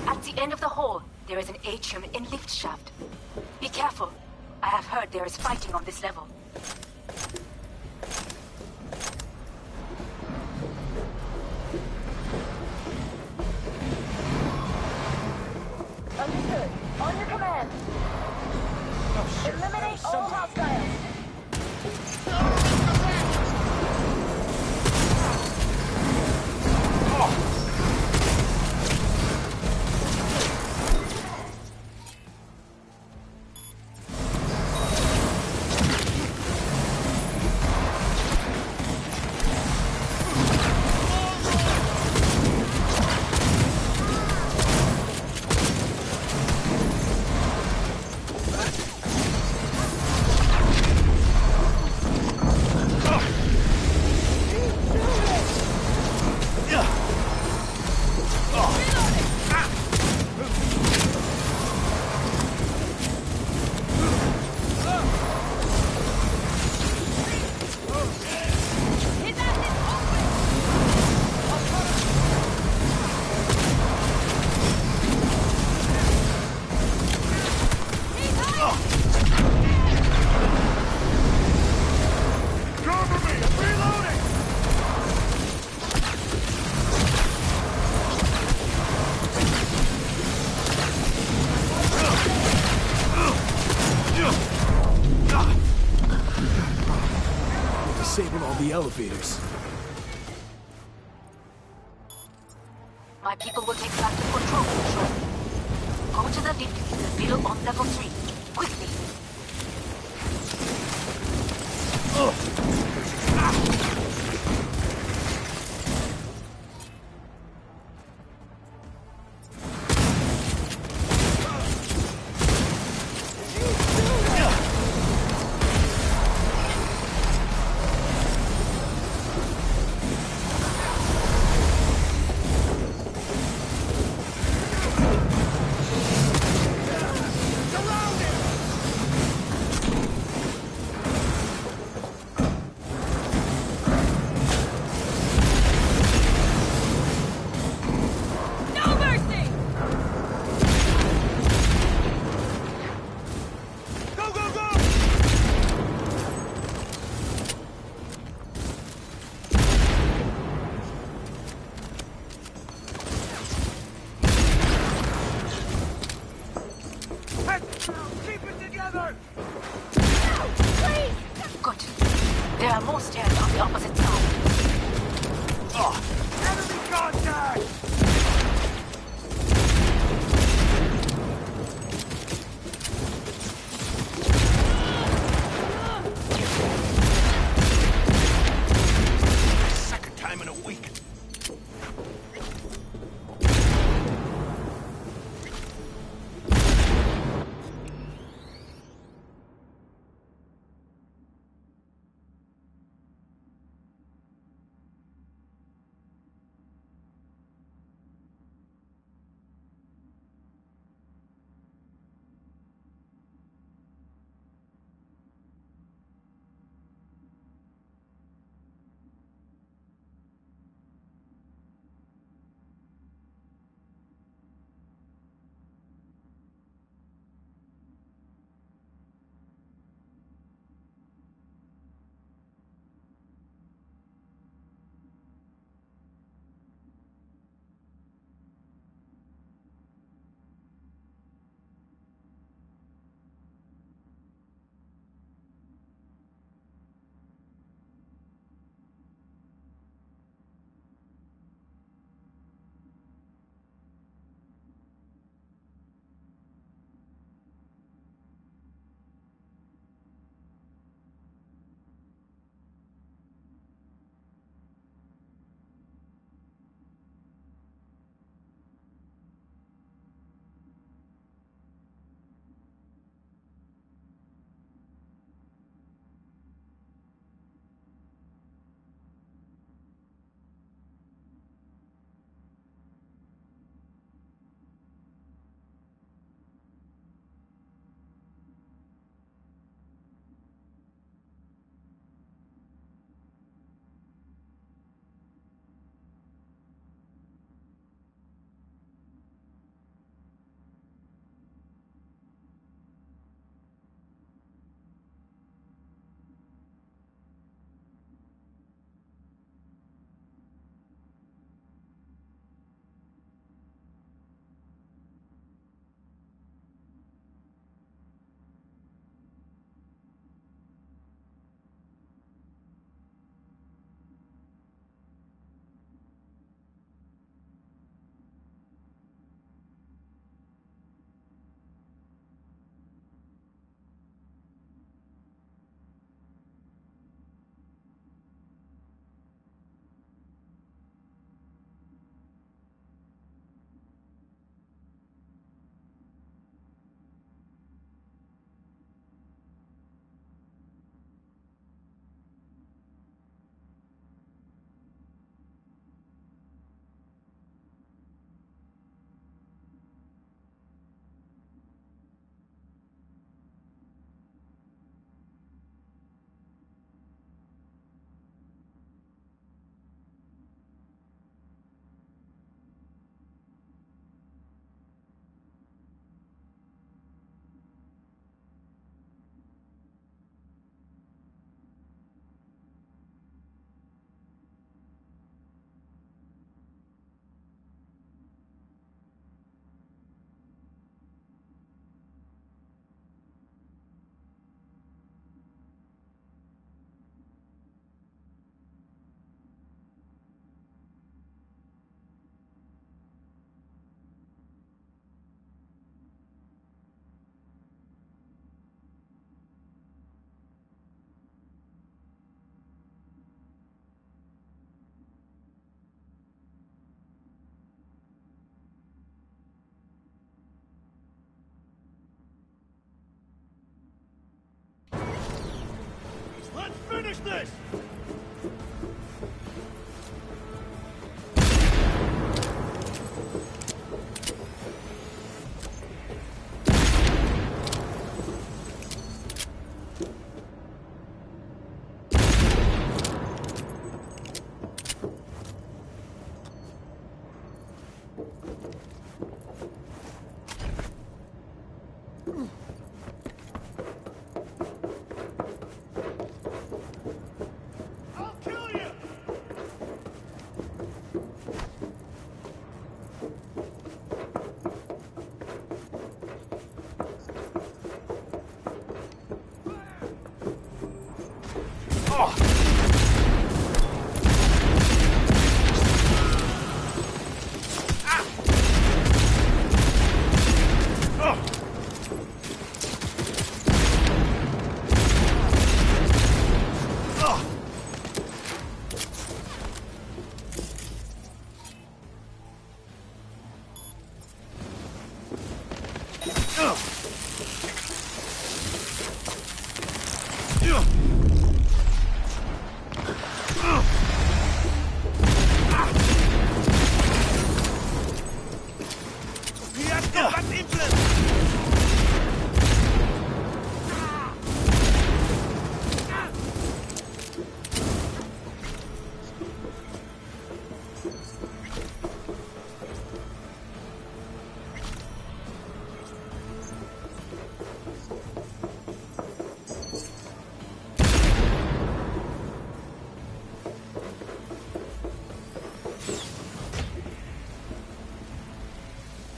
At the end of the hall, there is an atrium and lift shaft. Be careful. I have heard there is fighting on this level. Understood. On your command. Eliminate all hostiles. Disable all the elevators. My people will take back the control shortly. Go to the lift in the middle on level 3. Quickly.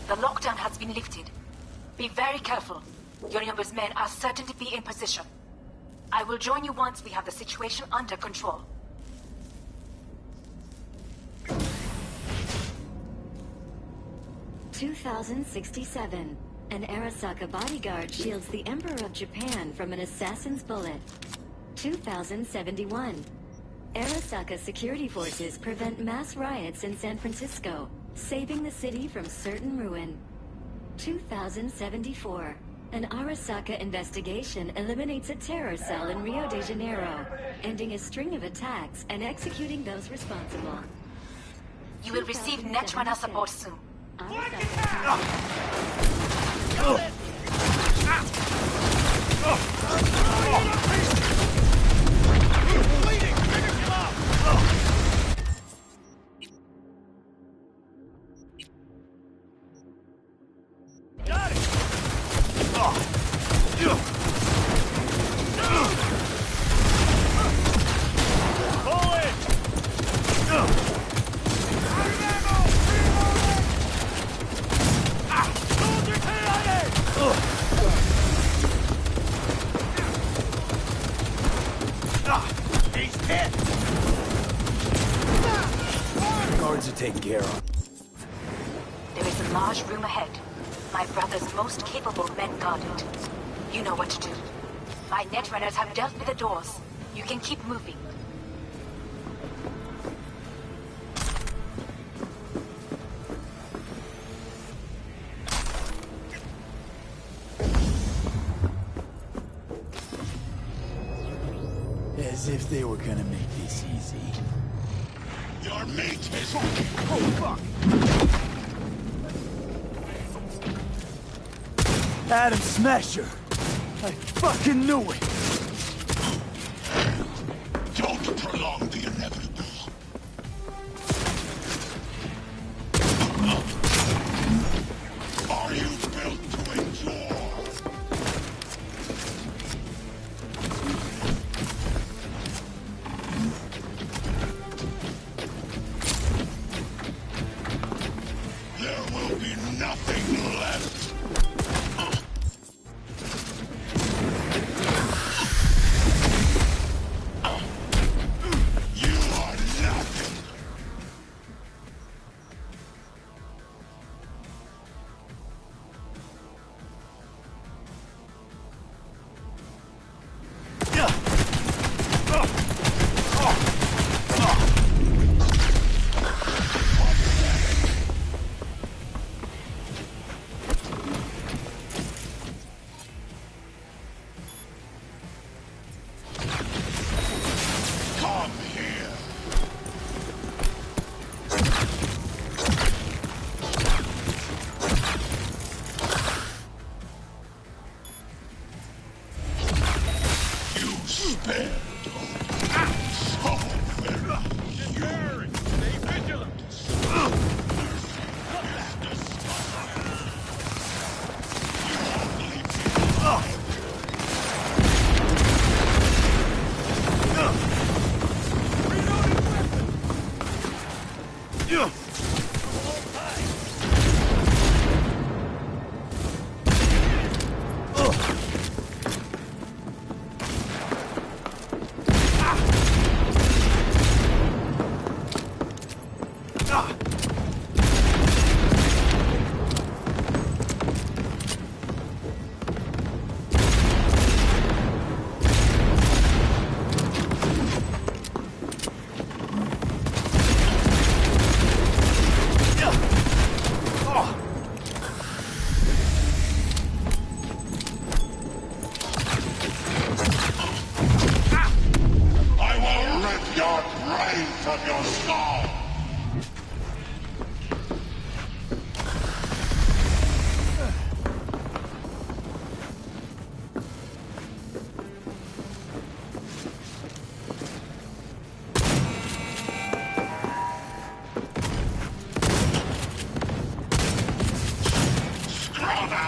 The lockdown has been lifted. Be very careful. Your numbers men are certain to be in position. I will join you once we have the situation under control. "2067. An Arasaka bodyguard shields the Emperor of Japan from an assassin's bullet. 2071. Arasaka security forces prevent mass riots in San Francisco, saving the city from certain ruin. 2074. An Arasaka investigation eliminates a terror cell in Rio de Janeiro, ending a string of attacks and executing those responsible. You will receive Netrunner support soon. Guards are taken care of. There is a large room ahead. My brother's most capable men guard it. You know what to do. My netrunners have dealt with the doors. You can keep moving. As if they were gonna make this easy. Your mate is... Oh, fuck! Adam Smasher! I fucking knew it! Don't prolong the inevitable. Are you built to endure? There will be nothing left.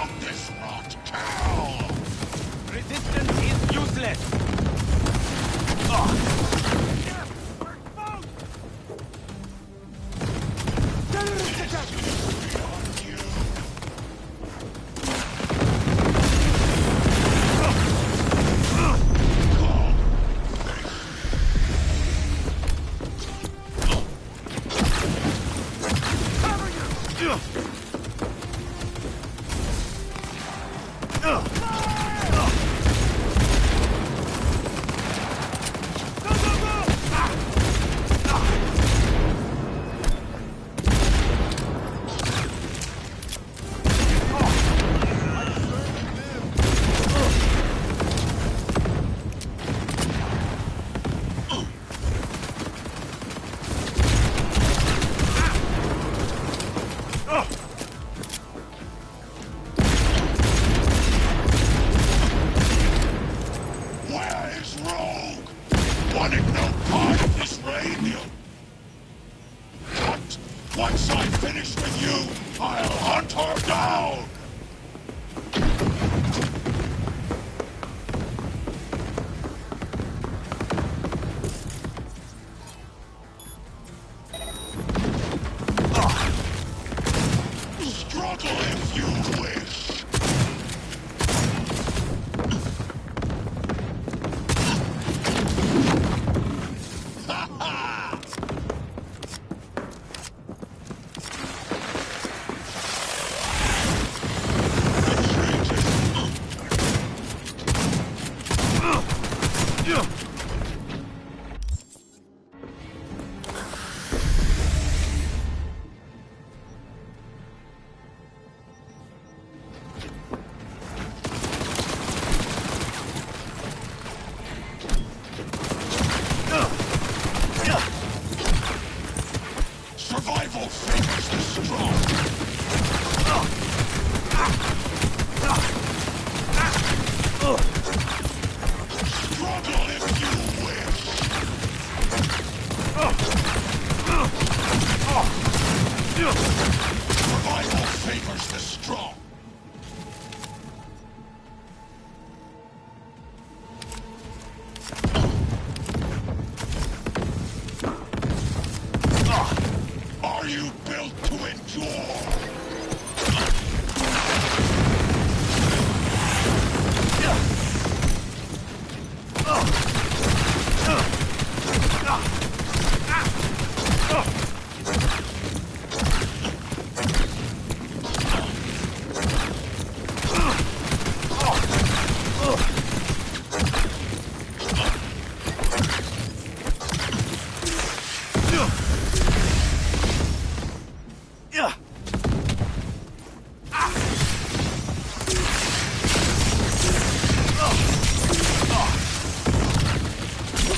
Lock this rot town! Resistance is useless! Once I'm finished with you, I'll hunt her down! Struggle if you wish! Survival favors the strong. Struggle if you wish. Survival favors the strong. Are you built to endure?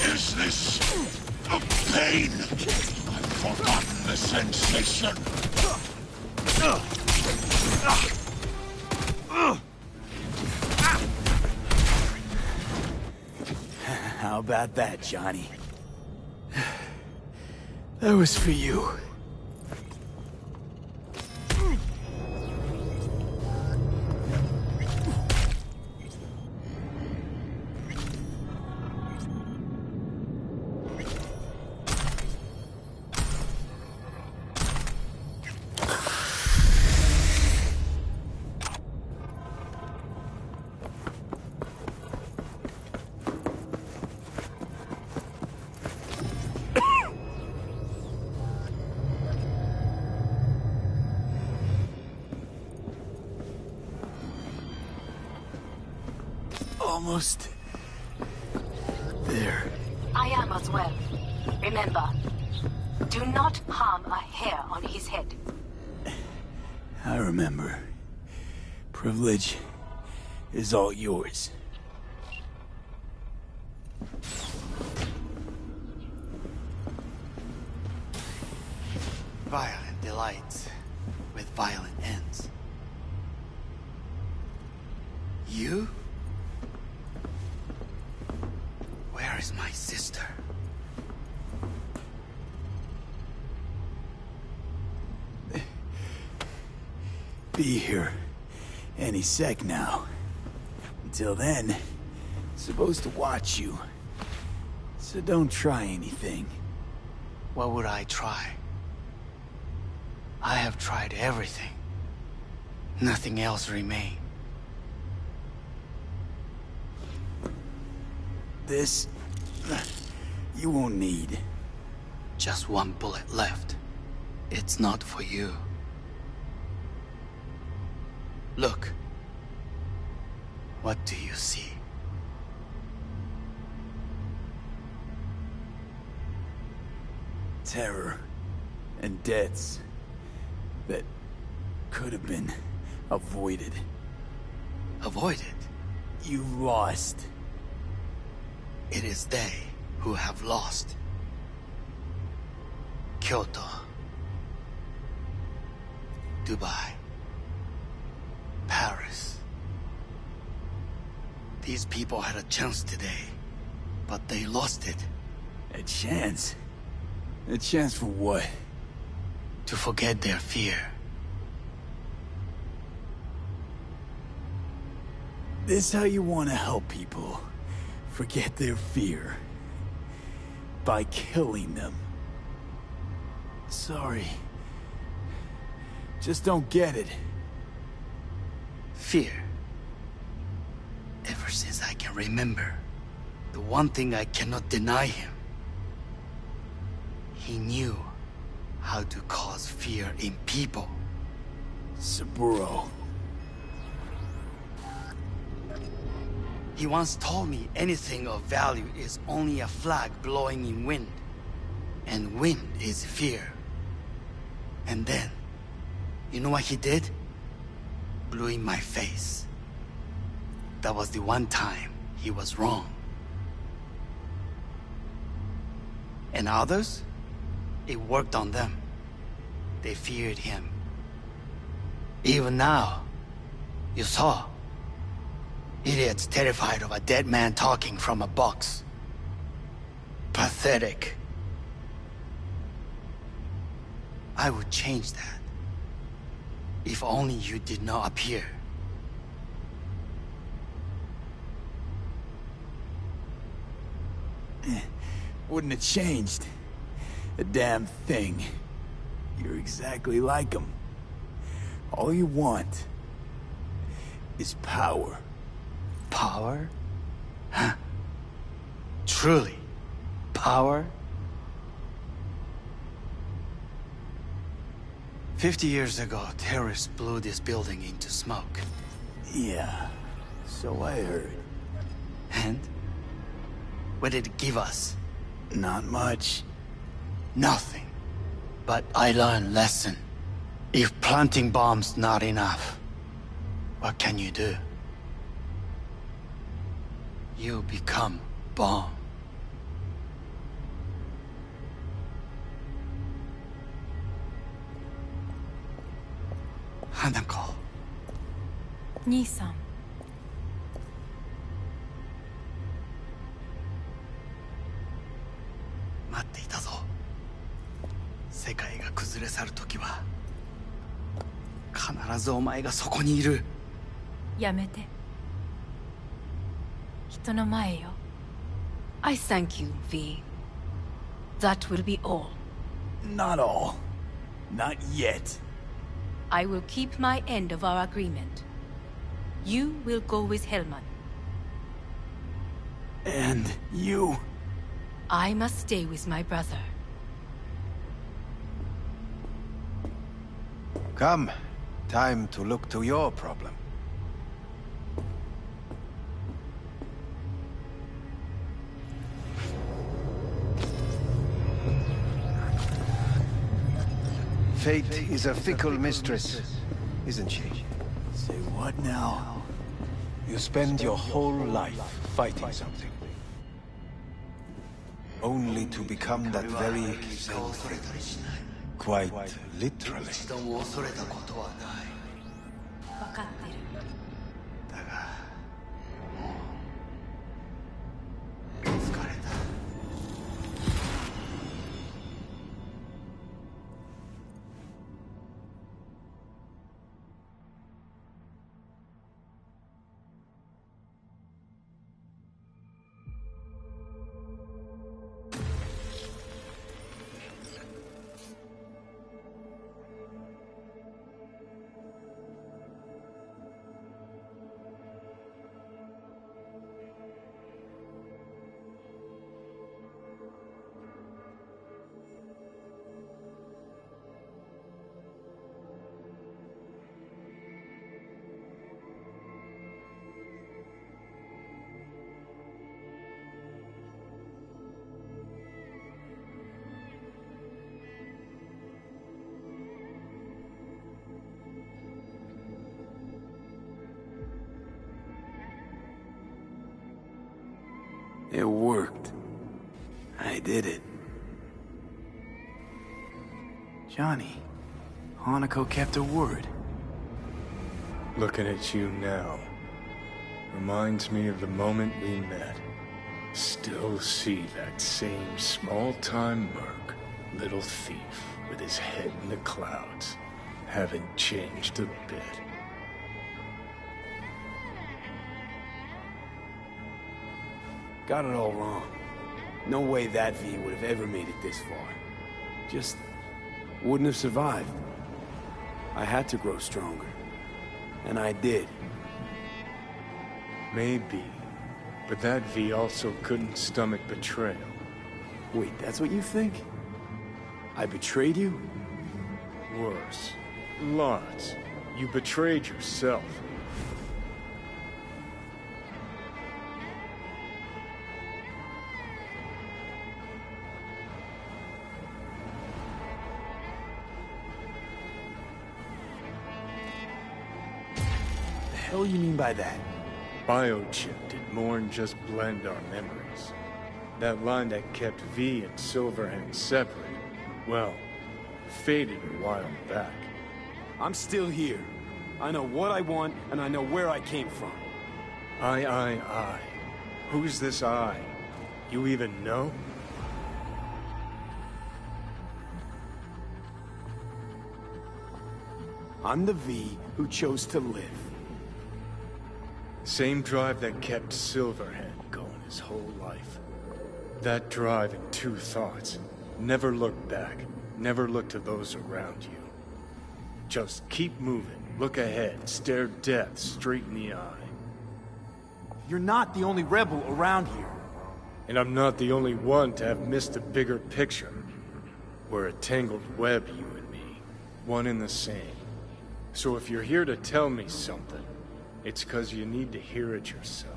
Is this a pain? I've forgotten the sensation. How about that, Johnny? That was for you. Almost there. I am as well. Remember, do not harm a hair on his head. I remember. Privilege is all yours. Violent delights with violent ends. You? Where is my sister? Be here Any sec now. Until then, supposed to watch you. So don't try anything. What would I try? I have tried everything. Nothing else remains. This... you won't need. Just one bullet left. It's not for you. Look. What do you see? Terror and deaths that could have been avoided. Avoided? You lost. It is they who have lost. Kyoto. Dubai. Paris. These people had a chance today, but they lost it. A chance? A chance for what? To forget their fear. This how you want to help people forget their fear? By killing them. Sorry. Just don't get it. Fear. Ever since I can remember, the one thing I cannot deny him. He knew how to cause fear in people. Saburo. He once told me anything of value is only a flag blowing in wind. And wind is fear. And then, you know what he did? Blew in my face. That was the one time he was wrong. And others? It worked on them. They feared him. Even now, you saw. Idiots terrified of a dead man talking from a box. Pathetic. I would change that. If only you did not appear. Wouldn't have changed a damn thing. You're exactly like him. All you want is power. Power? Huh? Truly? Power? 50 years ago, terrorists blew this building into smoke. Yeah, so I heard. And? What did it give us? Not much. Nothing. But I learned lesson. If planting bombs not enough, what can you do? You become bomb. Hanako. 兄さん。待っていたぞ。世界が崩れ去る時は必ずお前がそこにいる。やめて。人の前よ。I thank you, V. That will be all. Not all. Not yet. I will keep my end of our agreement. You will go with Hellman. And you? I must stay with my brother. Come. Time to look to your problem. Fate is a fickle mistress, isn't she? Say what now? You spend your whole life fighting something. Only to become that very something. Quite literally. 分かってる。だが、もう疲れた。It worked. I did it. Johnny, Hanako kept her word. Looking at you now reminds me of the moment we met. Still see that same small-time merc, little thief with his head in the clouds. Haven't changed a bit. Got it all wrong. No way that V would have ever made it this far. Just wouldn't have survived. I had to grow stronger. And I did. Maybe. But that V also couldn't stomach betrayal. Wait, that's what you think? I betrayed you? Worse. Lots. You betrayed yourself. The hell you mean by that? Biochip did more than just blend our memories. That line that kept V and Silverhand separate, well, faded a while back. I'm still here. I know what I want, and I know where I came from. I. Who's this I? You even know? I'm the V who chose to live. Same drive that kept Silverhand going his whole life. That drive and two thoughts. Never look back. Never look to those around you. Just keep moving. Look ahead. Stare death straight in the eye. You're not the only rebel around here. And I'm not the only one to have missed the bigger picture. We're a tangled web, you and me. One and the same. So if you're here to tell me something, it's 'cause you need to hear it yourself.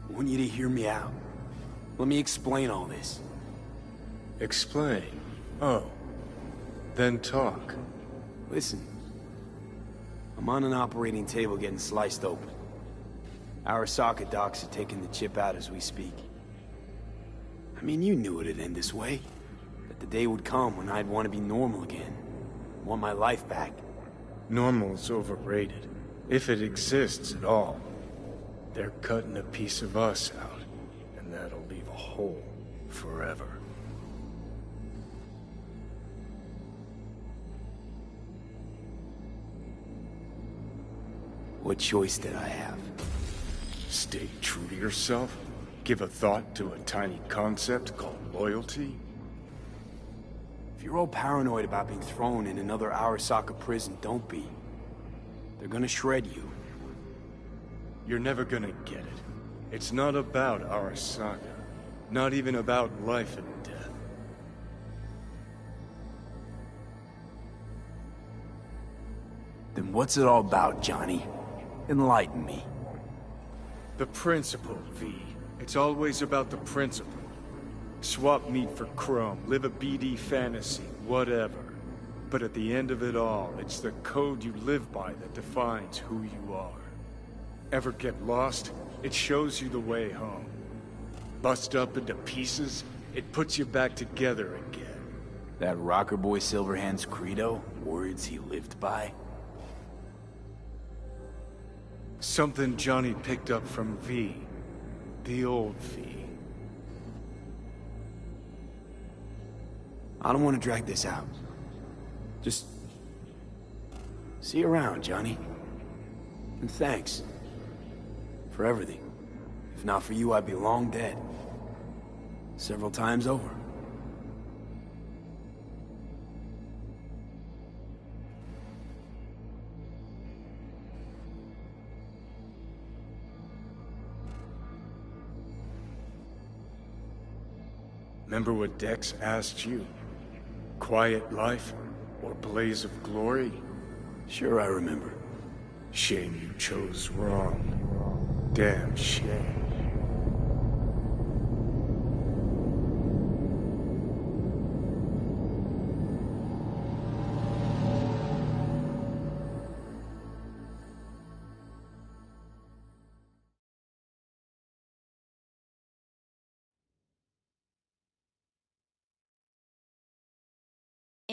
I want you to hear me out. Let me explain all this. Explain? Oh. Then talk. Listen. I'm on an operating table getting sliced open. Arasaka docs are taking the chip out as we speak. I mean, you knew it'd end this way. That the day would come when I'd want to be normal again. Want my life back. Normal's overrated. If it exists at all. They're cutting a piece of us out, and that'll leave a hole forever. What choice did I have? Stay true to yourself? Give a thought to a tiny concept called loyalty? If you're all paranoid about being thrown in another Arasaka prison, don't be. They're gonna shred you. You're never gonna get it. It's not about Arasaka. Not even about life and death. Then what's it all about, Johnny? Enlighten me. The principle, V. It's always about the principle. Swap meat for chrome, live a BD fantasy, whatever. But at the end of it all, it's the code you live by that defines who you are. Ever get lost? It shows you the way home. Bust up into pieces? It puts you back together again. That rocker boy Silverhand's credo? Words he lived by? Something Johnny picked up from V. The old V. I don't want to drag this out. Just... see you around, Johnny. And thanks. For everything. If not for you, I'd be long dead. Several times over. Remember what Dex asked you? Quiet life or blaze of glory? Sure I remember. Shame you chose wrong. Damn shame.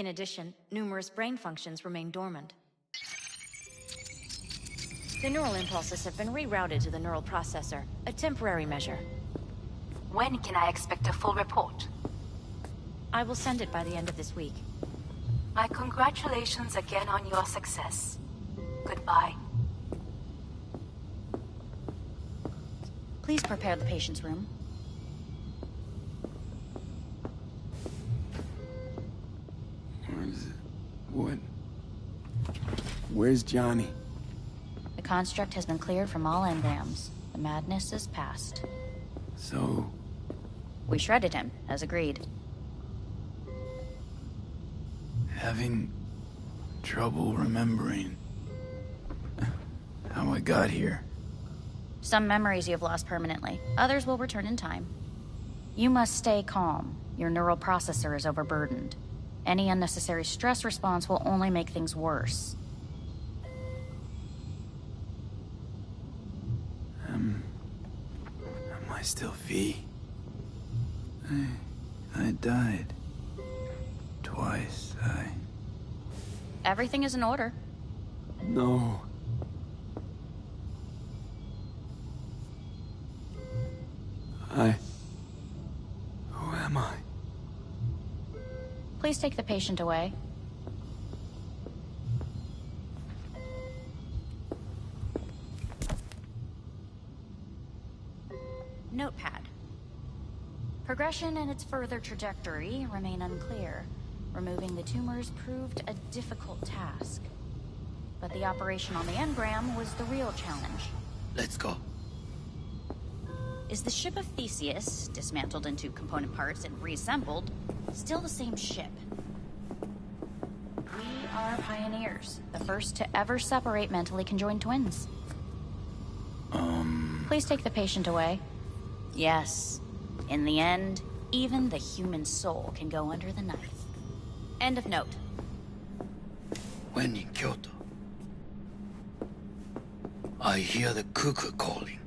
In addition, numerous brain functions remain dormant. The neural impulses have been rerouted to the neural processor, a temporary measure. When can I expect a full report? I will send it by the end of this week. My congratulations again on your success. Goodbye. Please prepare the patient's room. Where is it? What? Where's Johnny? The construct has been cleared from all engrams. The madness is past. So... We shredded him, as agreed. Having trouble remembering how I got here. Some memories you have lost permanently. Others will return in time. You must stay calm. Your neural processor is overburdened. Any unnecessary stress response will only make things worse. Am I still V? I died. Twice, Everything is in order. No. Who am I? Please take the patient away. Notepad. Progression and its further trajectory remain unclear. Removing the tumors proved a difficult task. But the operation on the engram was the real challenge. Let's go. Is the ship of Theseus, dismantled into component parts and reassembled, still the same ship? We are pioneers, the first to ever separate mentally conjoined twins. Please take the patient away. Yes. In the end, even the human soul can go under the knife. End of note. When in Kyoto, I hear the cuckoo calling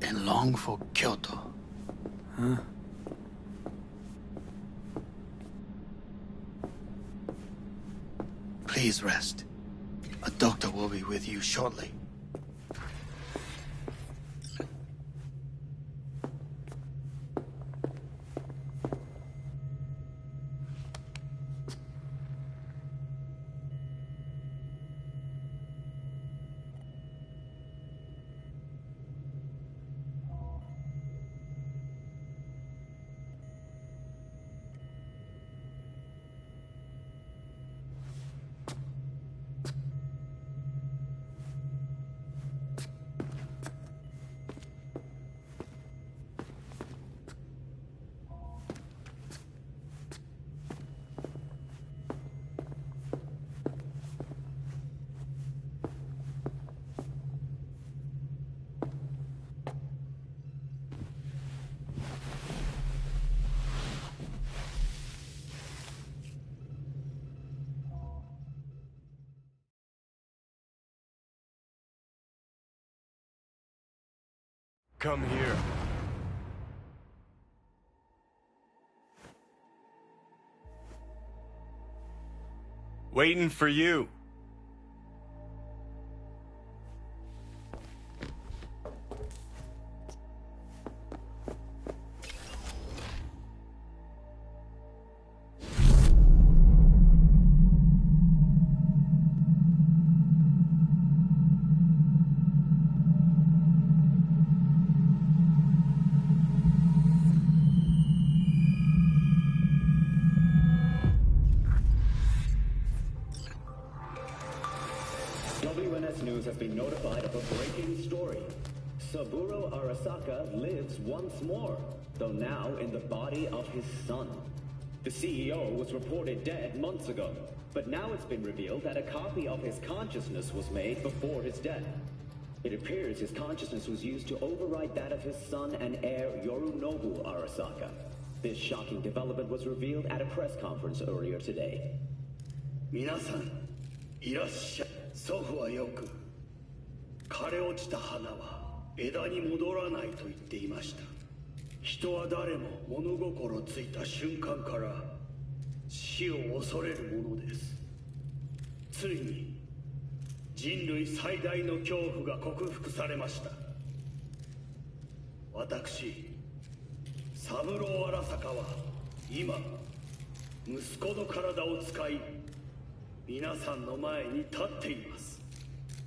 and long for Kyoto. Huh? Please rest. A doctor will be with you shortly. Come here. Waiting for you. WNS News has been notified of a breaking story. Saburo Arasaka lives once more, though now in the body of his son. The CEO was reported dead months ago, but now it's been revealed that a copy of his consciousness was made before his death. It appears his consciousness was used to override that of his son and heir Yorunobu Arasaka. This shocking development was revealed at a press conference earlier today. 皆さん、いらっしゃい。祖父はよく、枯れ落ちた花は枝に戻らないと言っていました。人は誰も物心ついた瞬間から死を恐れるものです。ついに人類最大の恐怖が克服されました。私三郎荒坂は今息子の体を使い皆さんの前に立っています。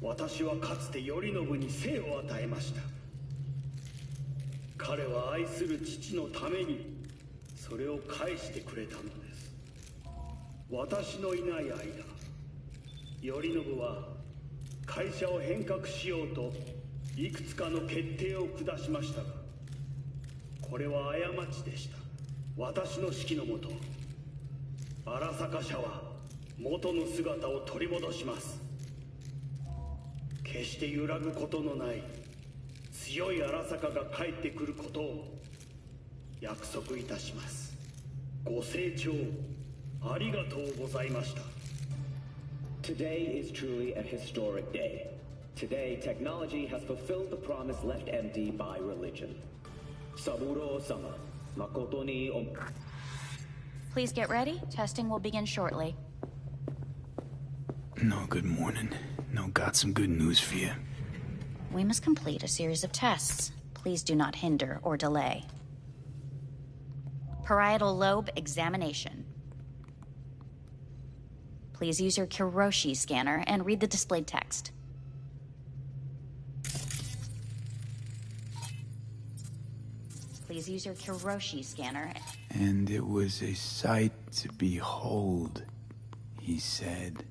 私はかつて頼信に生を与えました。彼は愛する父のためにそれを返してくれたのです。私のいない間、頼信は会社を変革しようといくつかの決定を下しましたが、これは過ちでした。私の指揮のもと、荒坂社は元の姿を取り戻します。決して揺らぐことのない強い荒坂が帰ってくることを約束いたします。ご清聴ありがとうございました。 Today is truly a historic day. Today, technology has fulfilled the promise left empty by religion. Saburo-sama, makoto ni Please get ready. Testing will begin shortly. No, good morning. No, got some good news for you. We must complete a series of tests. Please do not hinder or delay. Parietal lobe examination. Please use your Kiroshi scanner and read the displayed text. Please use your Kiroshi scanner. And it was a sight to behold, he said,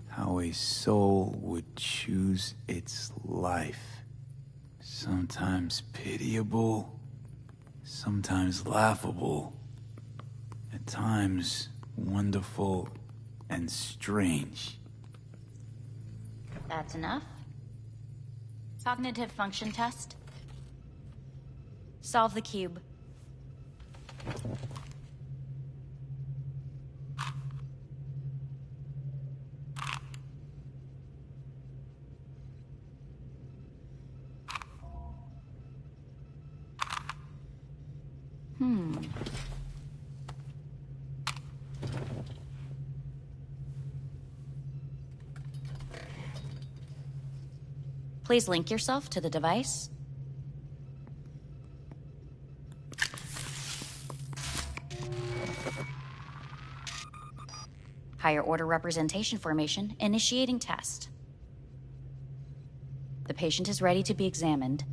how a soul would choose its life. Sometimes pitiable, sometimes laughable, at times wonderful and strange. That's enough. Cognitive function test. Solve the cube. Please link yourself to the device. Higher order representation formation, initiating test. The patient is ready to be examined.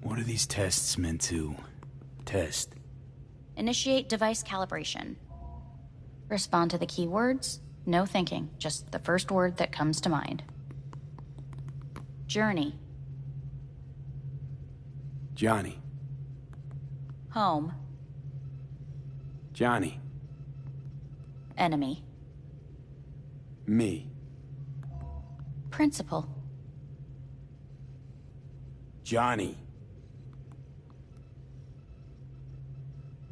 What are these tests meant to test? Initiate device calibration. Respond to the keywords. No thinking, just the first word that comes to mind. Journey. Johnny. Home. Johnny. Enemy. Me. Principal. Johnny.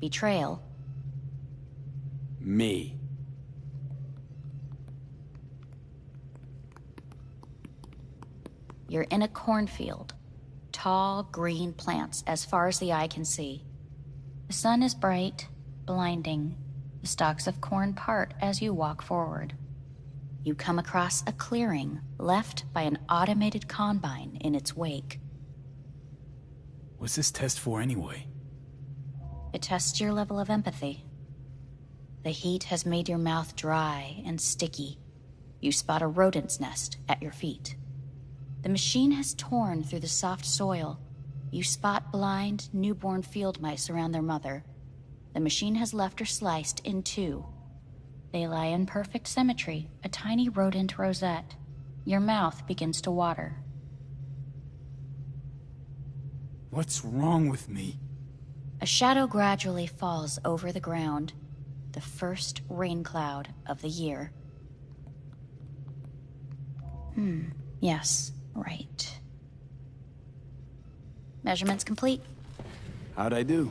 Betrayal. Me. You're in a cornfield. Tall, green plants as far as the eye can see. The sun is bright, blinding. The stalks of corn part as you walk forward. You come across a clearing left by an automated combine in its wake. What's this test for anyway? It tests your level of empathy. The heat has made your mouth dry and sticky. You spot a rodent's nest at your feet. The machine has torn through the soft soil. You spot blind, newborn field mice around their mother. The machine has left her sliced in two. They lie in perfect symmetry, a tiny rodent rosette. Your mouth begins to water. What's wrong with me? A shadow gradually falls over the ground. The first rain cloud of the year. Yes, right. Measurements complete. How'd I do?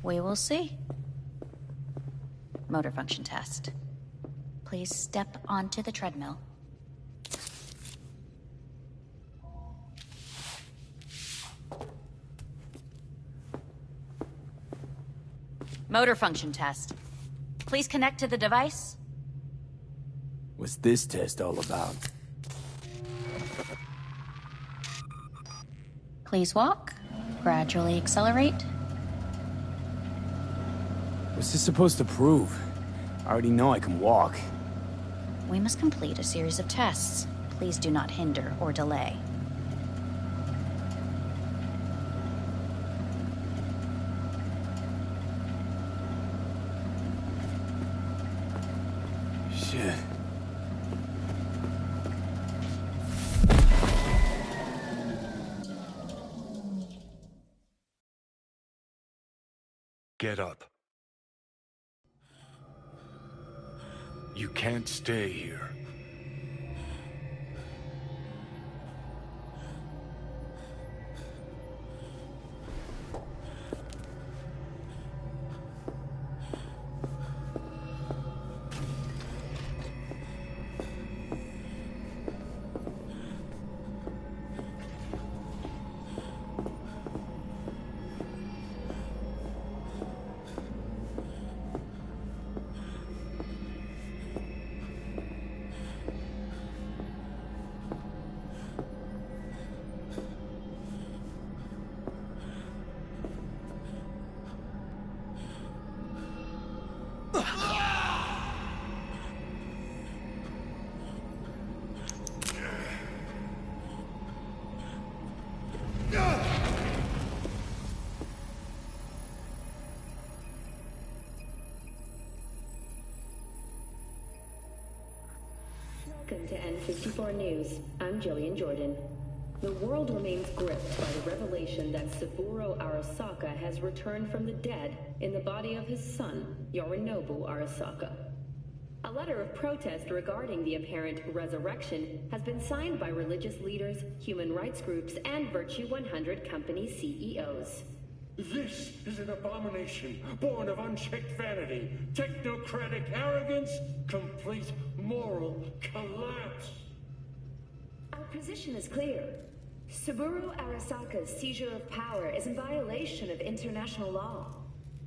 We will see. Motor function test. Please step onto the treadmill. Motor function test. Please connect to the device. What's this test all about? Please walk. Gradually accelerate. What's this supposed to prove? I already know I can walk. We must complete a series of tests. Please do not hinder or delay. Shit. Get up. You can't stay here. Welcome to N54 News. I'm Jillian Jordan. The world remains gripped by the revelation that Saburo Arasaka has returned from the dead in the body of his son, Yorinobu Arasaka. A letter of protest regarding the apparent resurrection has been signed by religious leaders, human rights groups, and Virtue 100 company CEOs. This is an abomination born of unchecked vanity, technocratic arrogance, complete moral collapse. Our position is clear. Saburo Arasaka's seizure of power is in violation of international law.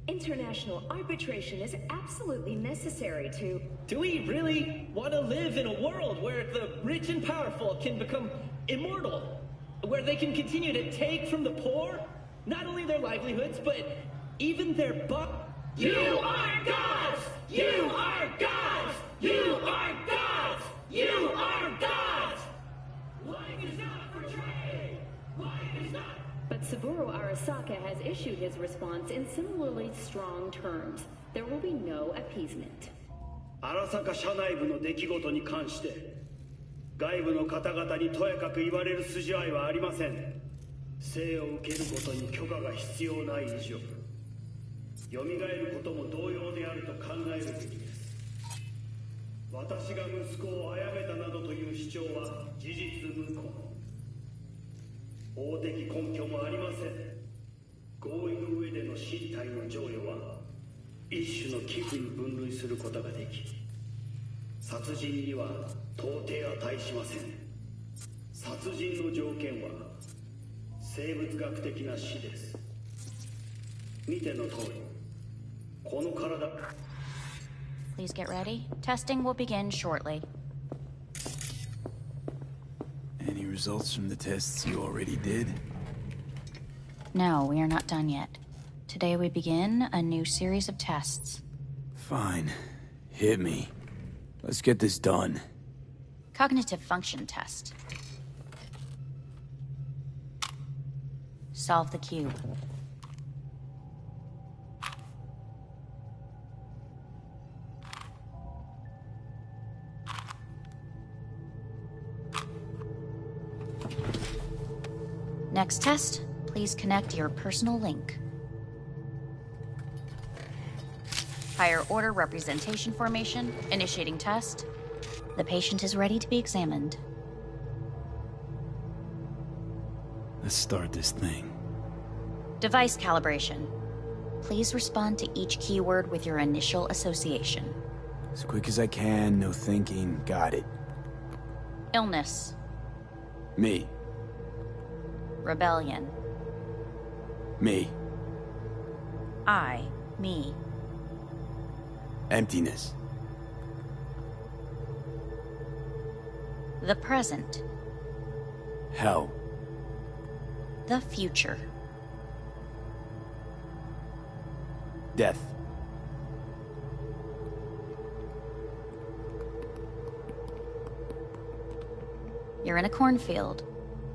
International arbitration is absolutely necessary to... Do we really want to live in a world where the rich and powerful can become immortal? Where they can continue to take from the poor? Not only their livelihoods, but even their You are gods! You are gods! You are gods! You are gods! Lying is not portrayed! Lying is not... But Saburo Arasaka has issued his response in similarly strong terms. There will be no appeasement. 荒坂社内部の出来事に関して外部の方々にとやかく言われる筋合いはありません。生を受けることに許可が必要ない以上、蘇ることも同様であると考えるべきです。私が息子を殺めたなどという主張は事実無根。法的根拠もありません。合意の上での身体の贈与は一種の寄付に分類することができ、殺人には到底値しません。殺人の条件は生物学的な死です。見ての通り、この体。Please get ready. Testing will begin shortly. Any results from the tests you already did? No, we are not done yet. Today we begin a new series of tests. Fine. Hit me. Let's get this done. Cognitive function test. Solve the cube. Next test, please connect your personal link. Higher order representation formation, initiating test. The patient is ready to be examined. Let's start this thing. Device calibration. Please respond to each keyword with your initial association. As quick as I can, no thinking. Got it. Illness. Me. Rebellion. Me. I, me. Emptiness. The present. Hell. The future. Death. You're in a cornfield.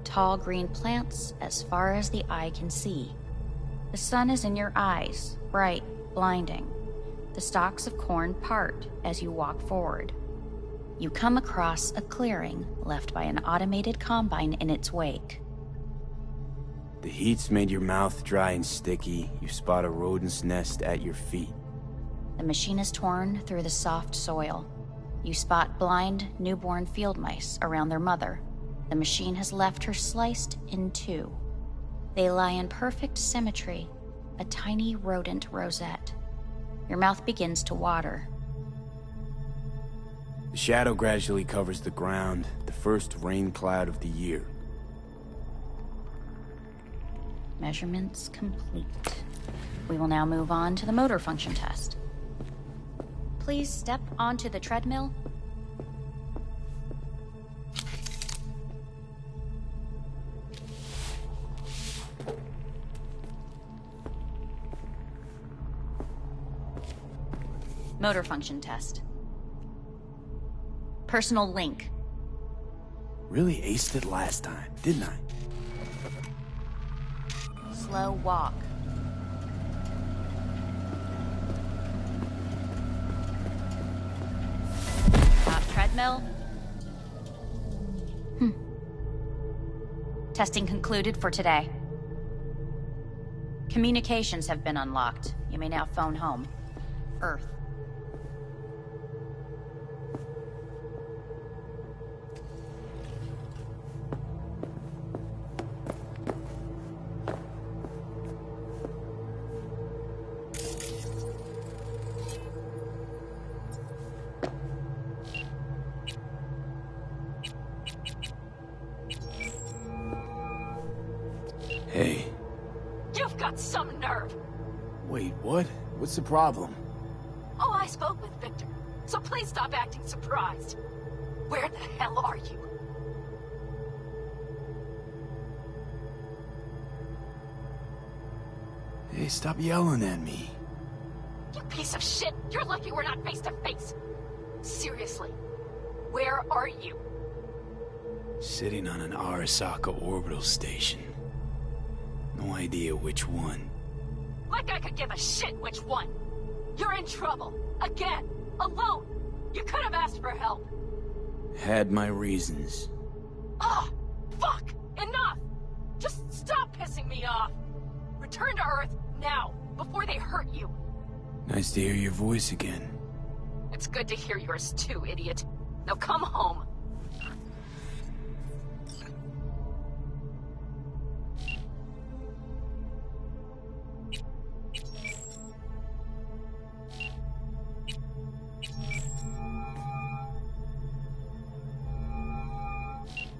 Tall green plants as far as the eye can see. The sun is in your eyes, bright, blinding. The stalks of corn part as you walk forward. You come across a clearing left by an automated combine in its wake. The heat's made your mouth dry and sticky. You spot a rodent's nest at your feet. The machine is torn through the soft soil. You spot blind, newborn field mice around their mother. The machine has left her sliced in two. They lie in perfect symmetry, a tiny rodent rosette. Your mouth begins to water. The shadow gradually covers the ground, the first rain cloud of the year. Measurements complete. We will now move on to the motor function test. Please step onto the treadmill. Motor function test. Personal link. Really aced it last time, didn't I? Slow walk. Top treadmill. Testing concluded for today. Communications have been unlocked. You may now phone home. Earth. Hey. You've got some nerve! Wait, what? What's the problem? Oh, I spoke with Victor, so please stop acting surprised. Where the hell are you? Hey, stop yelling at me. You piece of shit! You're lucky we're not face to face! Seriously, where are you? Sitting on an Arasaka orbital station. No idea which one. Like I could give a shit which one! You're in trouble! Again! Alone! You could have asked for help! Had my reasons. Ah! Fuck! Enough! Just stop pissing me off! Return to Earth, now, before they hurt you! Nice to hear your voice again. It's good to hear yours too, idiot. Now come home.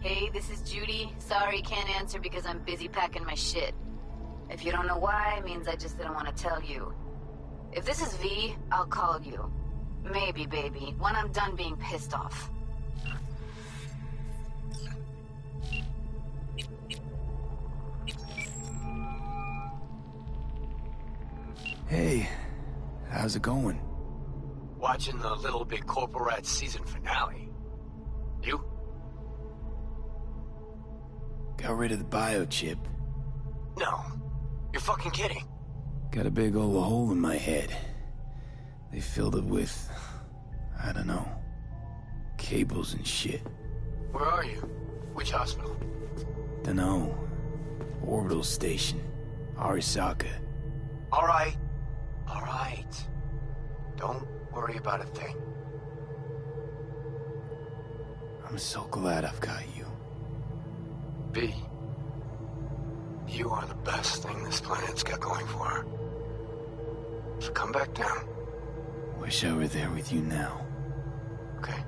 Hey, this is Judy. Sorry, can't answer because I'm busy packing my shit. If you don't know why, it means I just didn't want to tell you. If this is V, I'll call you. Maybe, baby, when I'm done being pissed off. Hey, how's it going? Watching the Little Big Corporal Rat season finale. You? Got rid of the biochip. No. You're fucking kidding. Got a big old hole in my head. They filled it with, I don't know, cables and shit. Where are you? Which hospital? Dunno. Orbital station. Arasaka. All right. All right. Don't worry about a thing. I'm so glad I've got you. B. You are the best thing this planet's got going for her. So come back down. Wish I were there with you now. Okay.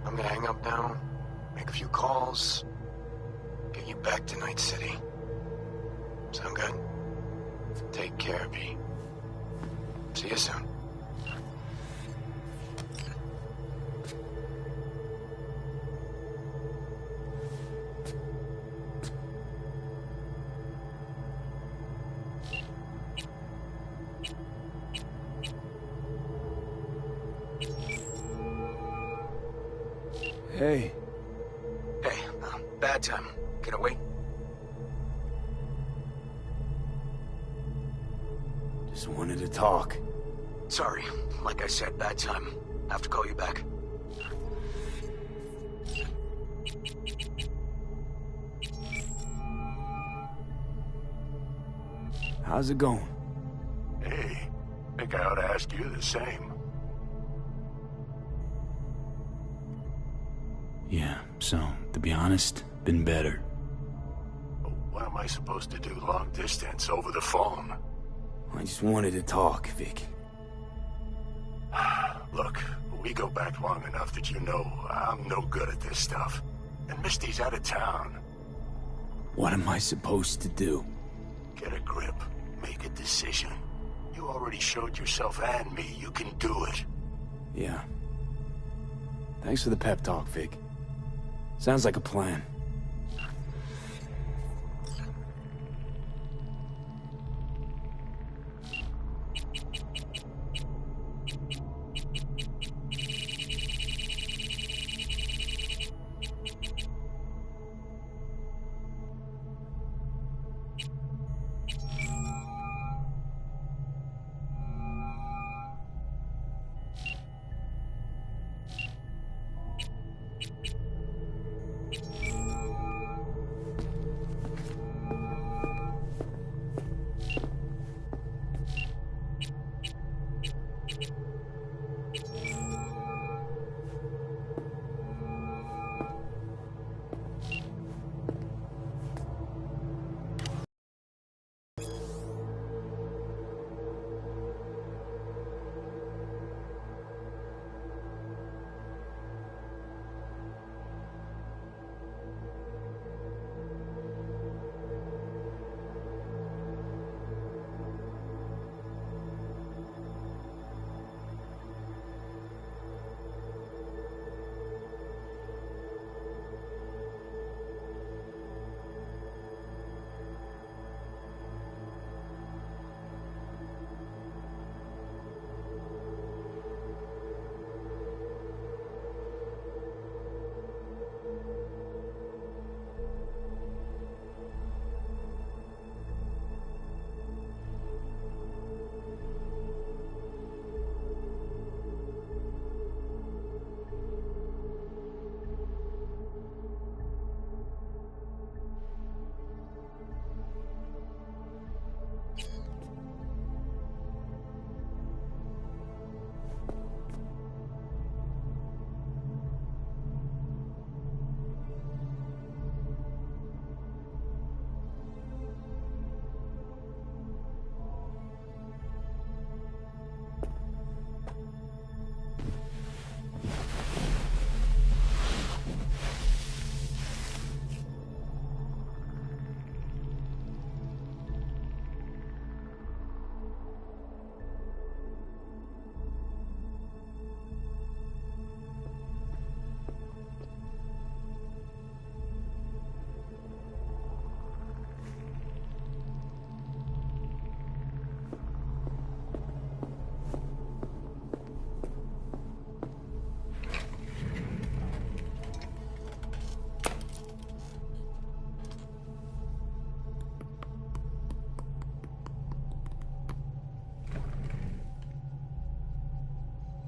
I'm gonna hang up now, make a few calls, get you back to Night City. Sound good? Take care, B. See you soon. Hey. Hey, bad time. Can I wait? Just wanted to talk. Sorry. Like I said, bad time. I have to call you back. How's it going? Hey, think I ought to ask you the same. Yeah, so, to be honest, been better. What am I supposed to do long distance over the phone? I just wanted to talk, Vic. Look, we go back long enough that you know I'm no good at this stuff. And Misty's out of town. What am I supposed to do? Get a grip. Make a decision. You already showed yourself and me you can do it. Yeah. Thanks for the pep talk, Vic. Sounds like a plan.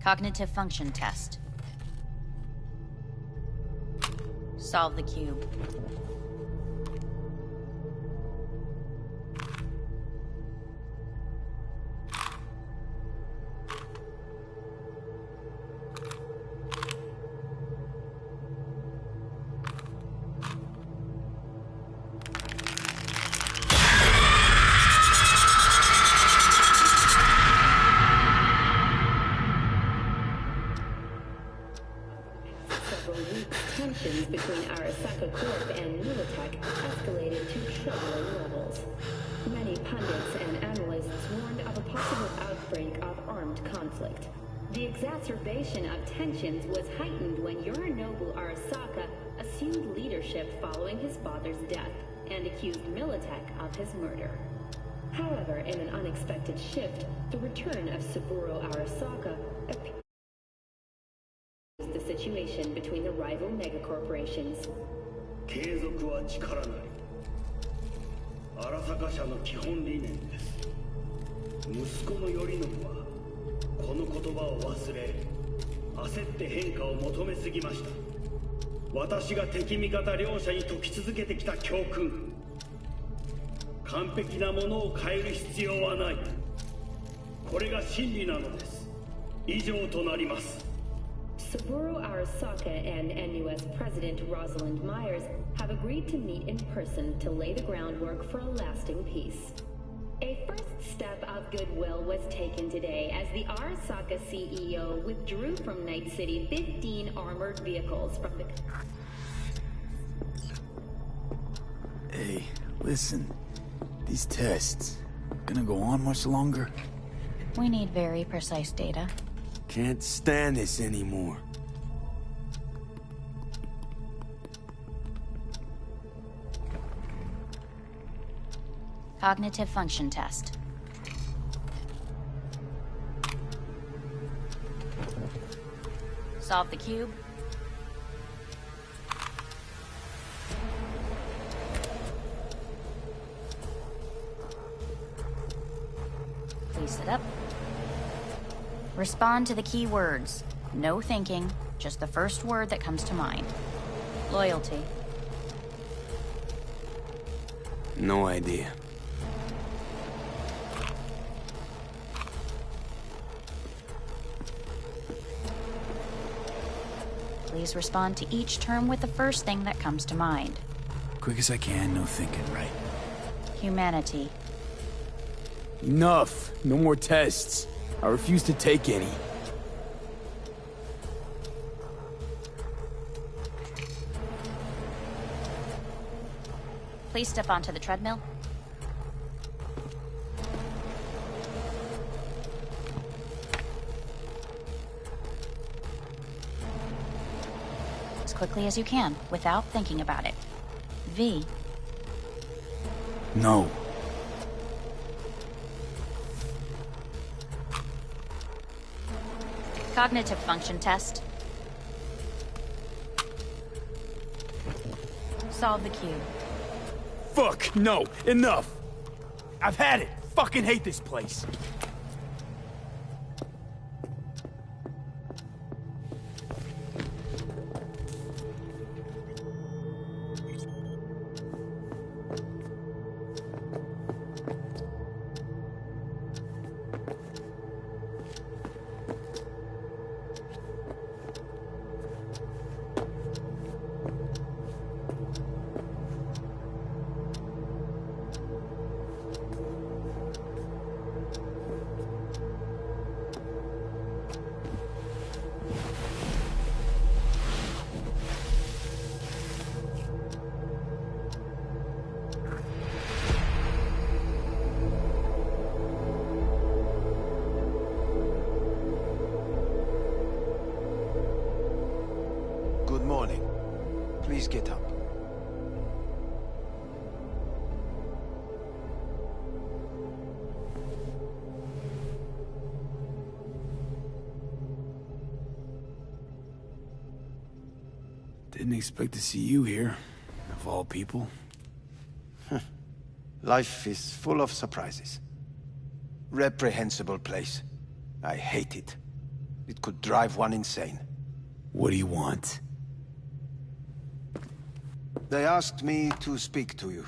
Cognitive function test. Solve the cube. Tensions between Arasaka Corp and Militech escalated to troubling levels. Many pundits and analysts warned of a possible outbreak of armed conflict. The exacerbation of tensions was heightened when Yorinobu Arasaka assumed leadership following his father's death and accused Militech of his murder. However, in an unexpected shift, the return of Saburo Arasaka appeared the situation between the rival megacorporations. 継続は力なり。荒坂社の基本理念です。息子の頼信はこの言葉を忘れ、焦って変化を求めすぎました。私が敵味方両者に解き続けてきた教訓。完璧なものを変える必要はない。これが真理なのです。以上となります。Saburo Arasaka and NUS President Rosalind Myers have agreed to meet in person to lay the groundwork for a lasting peace. A first step of goodwill was taken today as the Arasaka CEO withdrew from Night City 15 armored vehicles from the... Hey, listen. These tests, gonna go on much longer? We need very precise data. Can't stand this anymore. Cognitive function test. Solve the cube. Please sit up. Respond to the key words. No thinking, just the first word that comes to mind. Loyalty. No idea. Please respond to each term with the first thing that comes to mind. Quick as I can, no thinking, right? Humanity. Enough! No more tests. I refuse to take any. Please step onto the treadmill. As quickly as you can, without thinking about it. V. No. Cognitive function test. Solve the cube. Fuck, no, enough! I've had it! Fucking hate this place! Good morning. Please get up. Didn't expect to see you here, of all people. Life is full of surprises. Reprehensible place. I hate it. It could drive one insane. What do you want? They asked me to speak to you.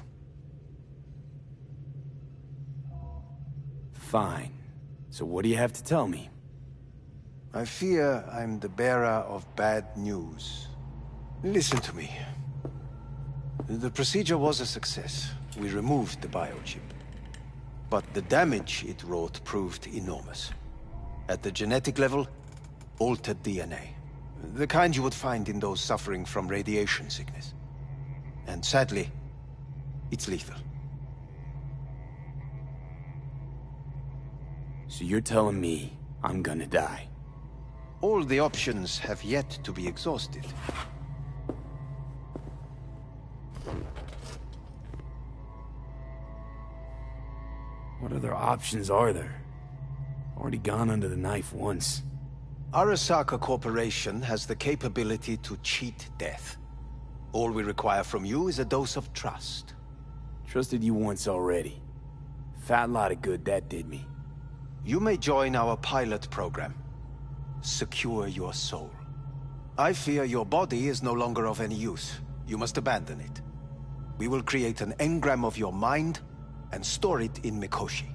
Fine. So what do you have to tell me? I fear I'm the bearer of bad news. Listen to me. The procedure was a success. We removed the biochip. But the damage it wrought proved enormous. At the genetic level, altered DNA. The kind you would find in those suffering from radiation sickness. And sadly, it's lethal. So you're telling me I'm gonna die? All the options have yet to be exhausted. What other options are there? Already gone under the knife once. Arasaka Corporation has the capability to cheat death. All we require from you is a dose of trust. Trusted you once already. Fat lot of good that did me. You may join our pilot program. Secure your soul. I fear your body is no longer of any use. You must abandon it. We will create an engram of your mind and store it in Mikoshi.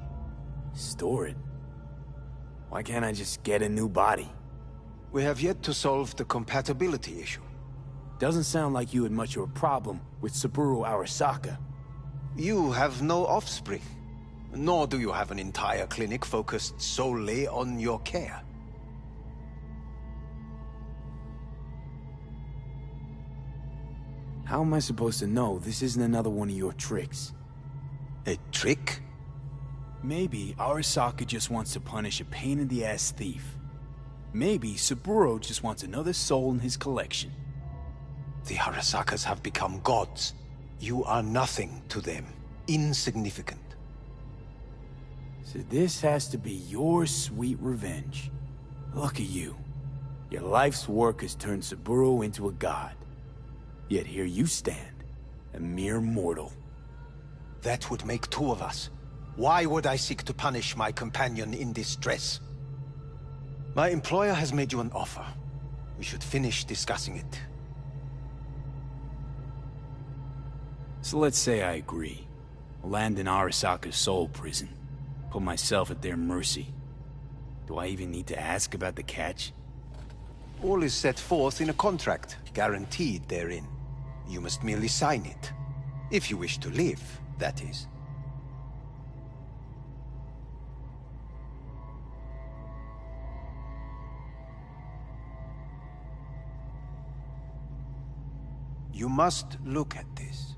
Store it? Why can't I just get a new body? We have yet to solve the compatibility issue. Doesn't sound like you had much of a problem with Saburo Arasaka. You have no offspring. Nor do you have an entire clinic focused solely on your care. How am I supposed to know this isn't another one of your tricks? A trick? Maybe Arasaka just wants to punish a pain-in-the-ass thief. Maybe Saburo just wants another soul in his collection. The Arasakas have become gods. You are nothing to them. Insignificant. So this has to be your sweet revenge. Look at you. Your life's work has turned Saburo into a god. Yet here you stand, a mere mortal. That would make two of us. Why would I seek to punish my companion in distress? My employer has made you an offer. We should finish discussing it. So let's say I agree. Land in Arasaka's soul prison. Put myself at their mercy. Do I even need to ask about the catch? All is set forth in a contract, guaranteed therein. You must merely sign it. If you wish to live, that is. You must look at this.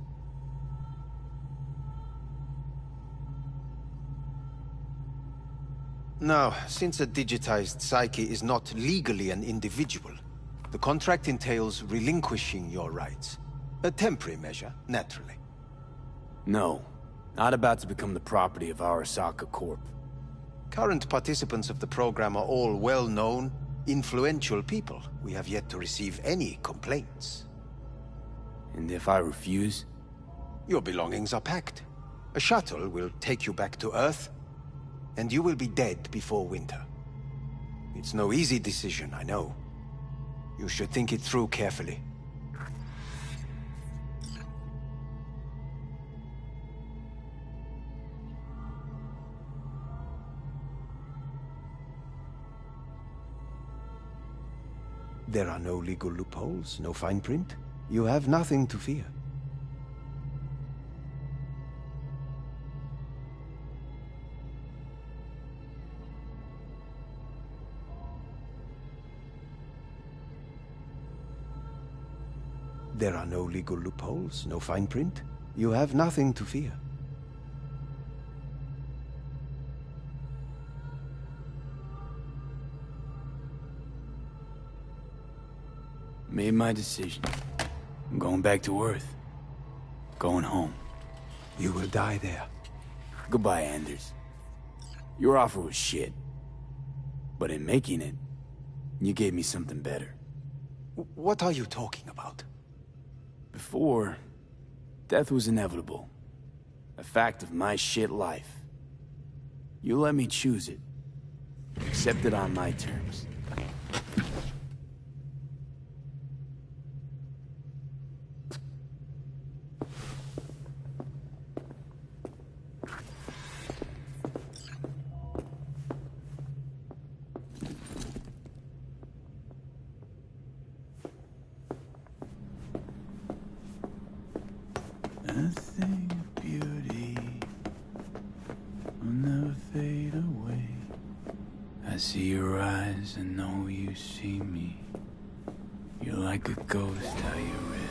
Now, since a digitized psyche is not legally an individual, the contract entails relinquishing your rights. A temporary measure, naturally. No, not about to become the property of Arasaka Corp. Current participants of the program are all well-known, influential people. We have yet to receive any complaints. And if I refuse? Your belongings are packed. A shuttle will take you back to Earth, and you will be dead before winter. It's no easy decision, I know. You should think it through carefully. There are no legal loopholes, no fine print. You have nothing to fear. There are no legal loopholes, no fine print. You have nothing to fear. Made my decision. I'm going back to Earth. Going home. You will die there. Goodbye, Anders. Your offer was shit. But in making it, you gave me something better. What are you talking about? Before, death was inevitable. A fact of my shit life. You let me choose it. Accept it on my terms. Nothing of beauty will never fade away. I see your eyes and know you see me. You're like a ghost, how you're everywhere.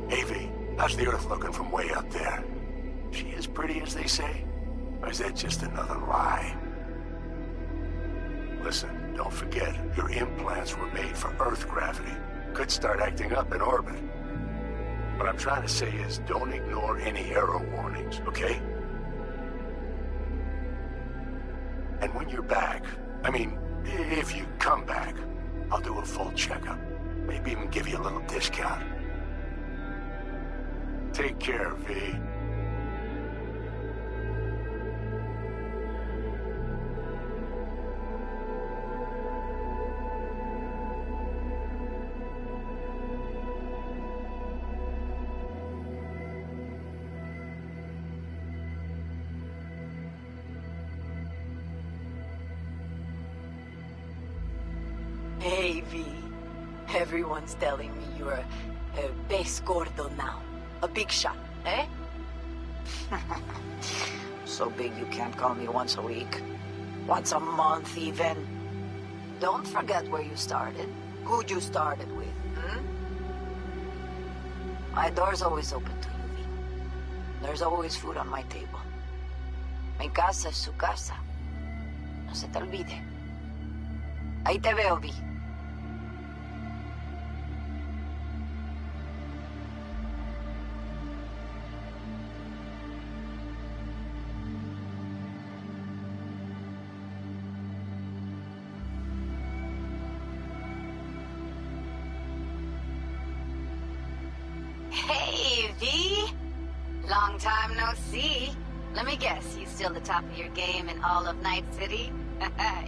Hey, V, how's the Earth looking from way up there? She as pretty as they say? Or is that just another lie? Listen, don't forget, your implants were made for Earth gravity. Could start acting up in orbit. What I'm trying to say is, don't ignore any error warnings, okay? And when you're back, I mean, if you come back, I'll do a full checkup. Maybe even give you a little discount. Take care, V. Hey, V. Everyone's telling me you're a base gordo now. A big shot, eh? So big you can't call me once a week. Once a month, even. Don't forget where you started. Who'd you started with, My door's always open to you, V. There's always food on my table. Mi casa es su casa. No se te olvide. Ahí te veo, V. Hey, V. Long time no see. Let me guess, you still the top of your game in all of Night City?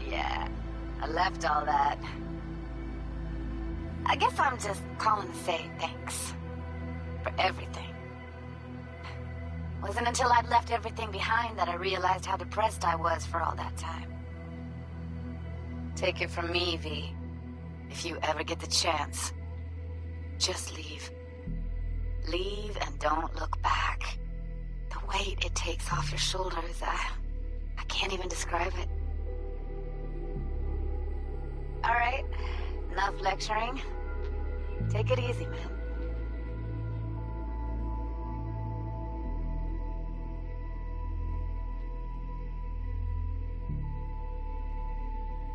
Yeah, I left all that. I guess I'm just calling to say thanks. For everything. Wasn't until I'd left everything behind that I realized how depressed I was for all that time. Take it from me, V. If you ever get the chance, just leave. Leave and don't look back. The weight it takes off your shoulders, I can't even describe it. All right, enough lecturing. Take it easy, man.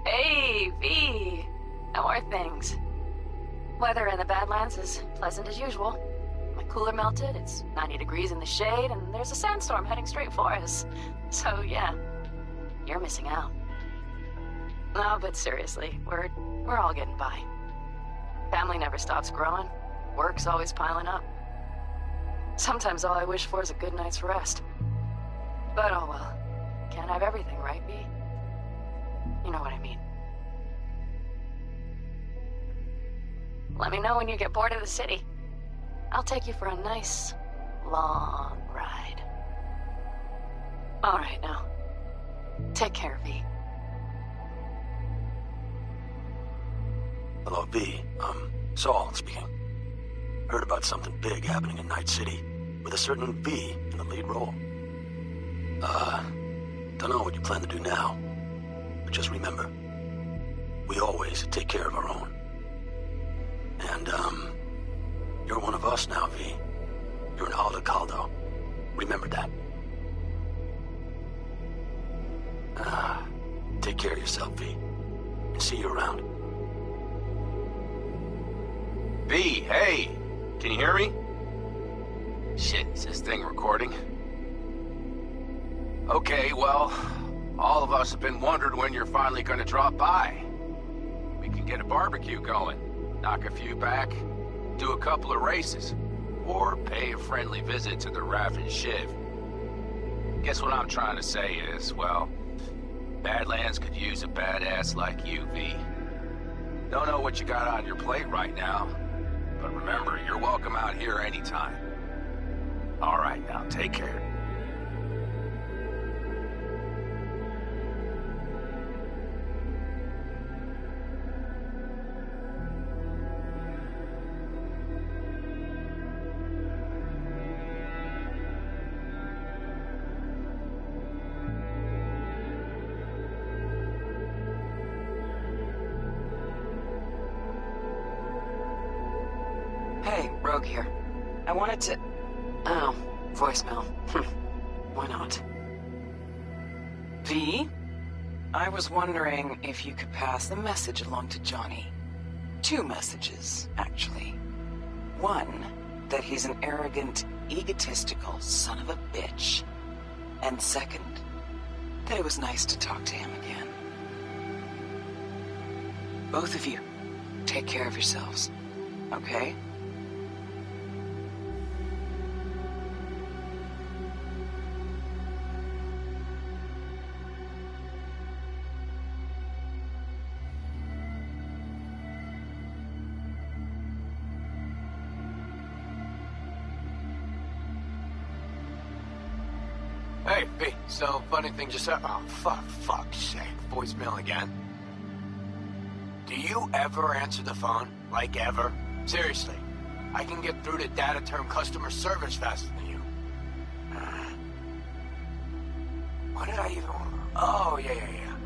Hey, V. How are things? Weather in the Badlands is pleasant as usual. My cooler melted, it's 90 degrees in the shade, and there's a sandstorm heading straight for us. So, yeah, you're missing out. No, but seriously, we're all getting by. Family never stops growing. Work's always piling up. Sometimes all I wish for is a good night's rest. But oh well. Can't have everything, right, V? You know what I mean. Let me know when you get bored of the city. I'll take you for a nice, long ride. All right, now. Take care, V. Hello, V. Saul speaking. Heard about something big happening in Night City, with a certain V in the lead role. Don't know what you plan to do now, but just remember, we always take care of our own. And, you're one of us now, V. You're an Alda Caldo. Remember that. Take care of yourself, V. And see you around. V, hey! Can you hear me? Shit, is this thing recording? Okay, well, all of us have been wondering when you're finally gonna drop by. We can get a barbecue going, knock a few back, do a couple of races, or pay a friendly visit to the Raff and Shiv. Guess what I'm trying to say is, well, Badlands could use a badass like you, V. Don't know what you got on your plate right now, but remember, you're welcome out here anytime. All right, now, take care. Hey, Rogue here. I wanted to... Oh, voicemail. Why not? V? I was wondering if you could pass the message along to Johnny. 2 messages, actually. One, that he's an arrogant, egotistical son of a bitch. And second, that it was nice to talk to him again. Both of you, take care of yourselves, okay? Hey, B, so funny thing just happened. Oh, fuck's sake. Voicemail again. Do you ever answer the phone? Like ever? Seriously. I can get through to data term customer service faster than you. What did I even... Oh, yeah.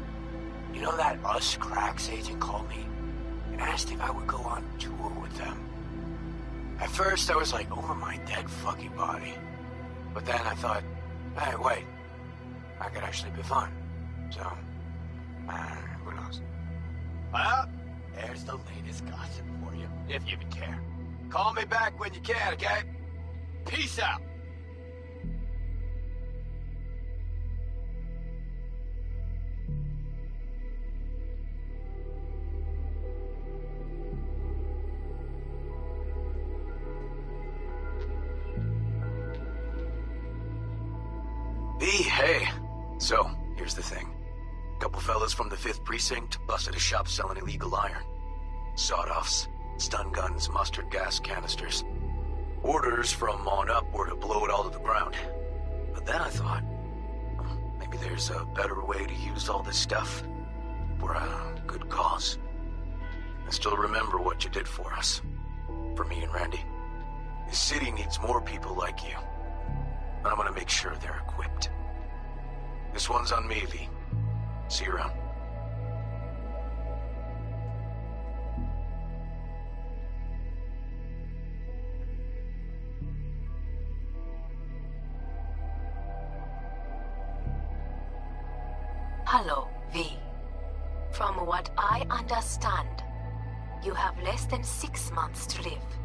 You know that Us Cracks agent called me and asked if I would go on tour with them. At first, I was like, over my dead fucking body. But then I thought, hey, wait. I could actually be fun. So, who knows? Well, there's the latest gossip for you, if you even care. Call me back when you can, okay? Peace out. Hey. So, here's the thing. A couple fellas from the 5th Precinct busted a shop selling illegal iron. Sawed-offs, stun guns, mustard gas canisters. Orders from on up were to blow it all to the ground. But then I thought, maybe there's a better way to use all this stuff for a good cause. I still remember what you did for us. For me and Randy. This city needs more people like you. And I'm gonna make sure they're equipped. This one's on me, V. See you around. Hello, V. From what I understand, you have less than 6 months to live.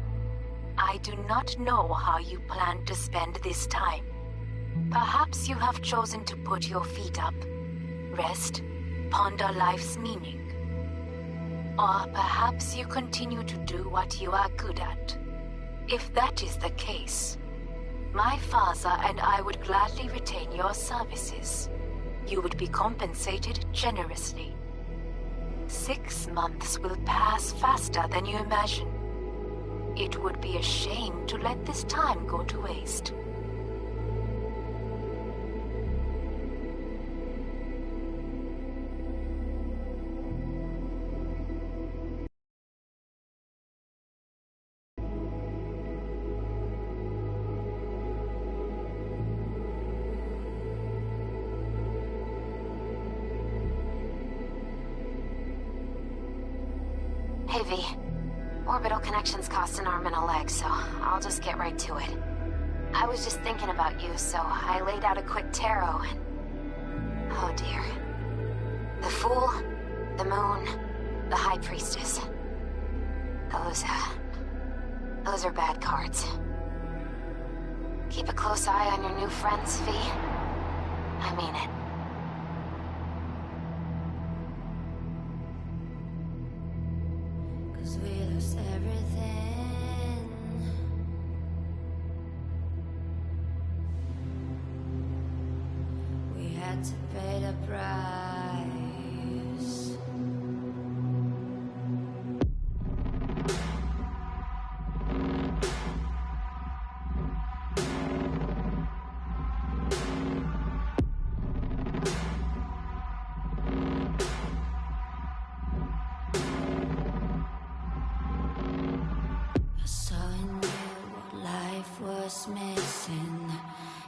I do not know how you plan to spend this time. Perhaps you have chosen to put your feet up, rest, ponder life's meaning. Or perhaps you continue to do what you are good at. If that is the case, my father and I would gladly retain your services. You would be compensated generously. 6 months will pass faster than you imagine. It would be a shame to let this time go to waste. Hey, V. Orbital connections cost an arm and a leg, so I'll just get right to it. I was just thinking about you, so I laid out a quick tarot and... Oh dear. The Fool, the Moon, the High Priestess. Those are bad cards. Keep a close eye on your new friends, V. I mean it. We lost everything. We had to pay the price. Missing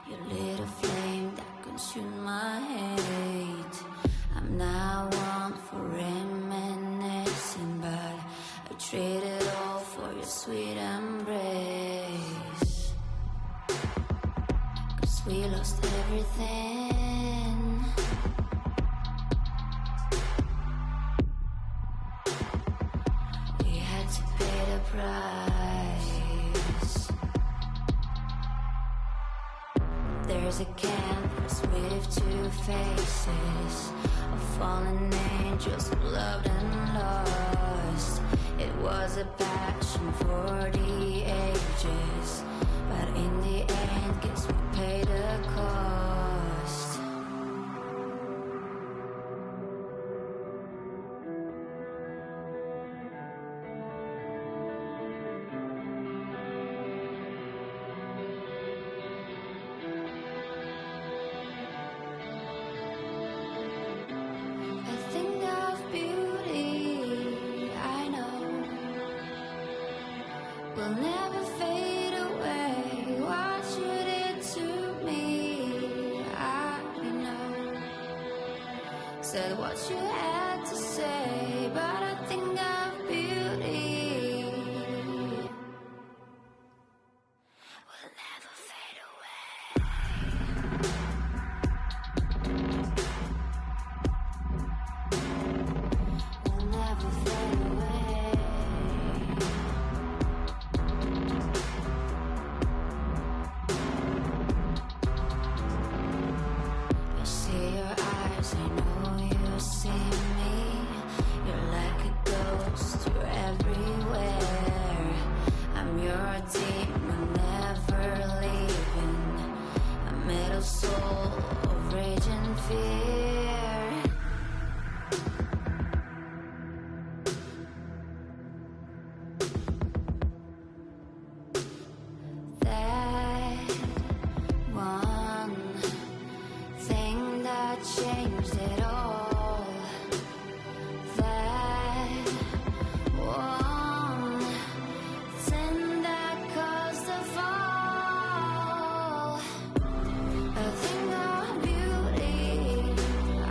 your little flame that consumed my hate. I'm not one for reminiscing, but I traded all for your sweet embrace. everything. We had to pay the price. There's a canvas with two faces, of fallen angels who loved and lost. It was a passion for the ages, but in the end, guess we paid the cost. A thing of beauty, I know, will never fade away. What you did to me, I know. Said what you had to say, but I think of beauty will never fade away. Will never fade away. I see your eyes, I know you see me. You're like a ghost, you're everywhere. I'm your demon, never leaving. A metal soul of rage and fear. That one thing that changed it all. That one thing that caused the fall. A thing of beauty, I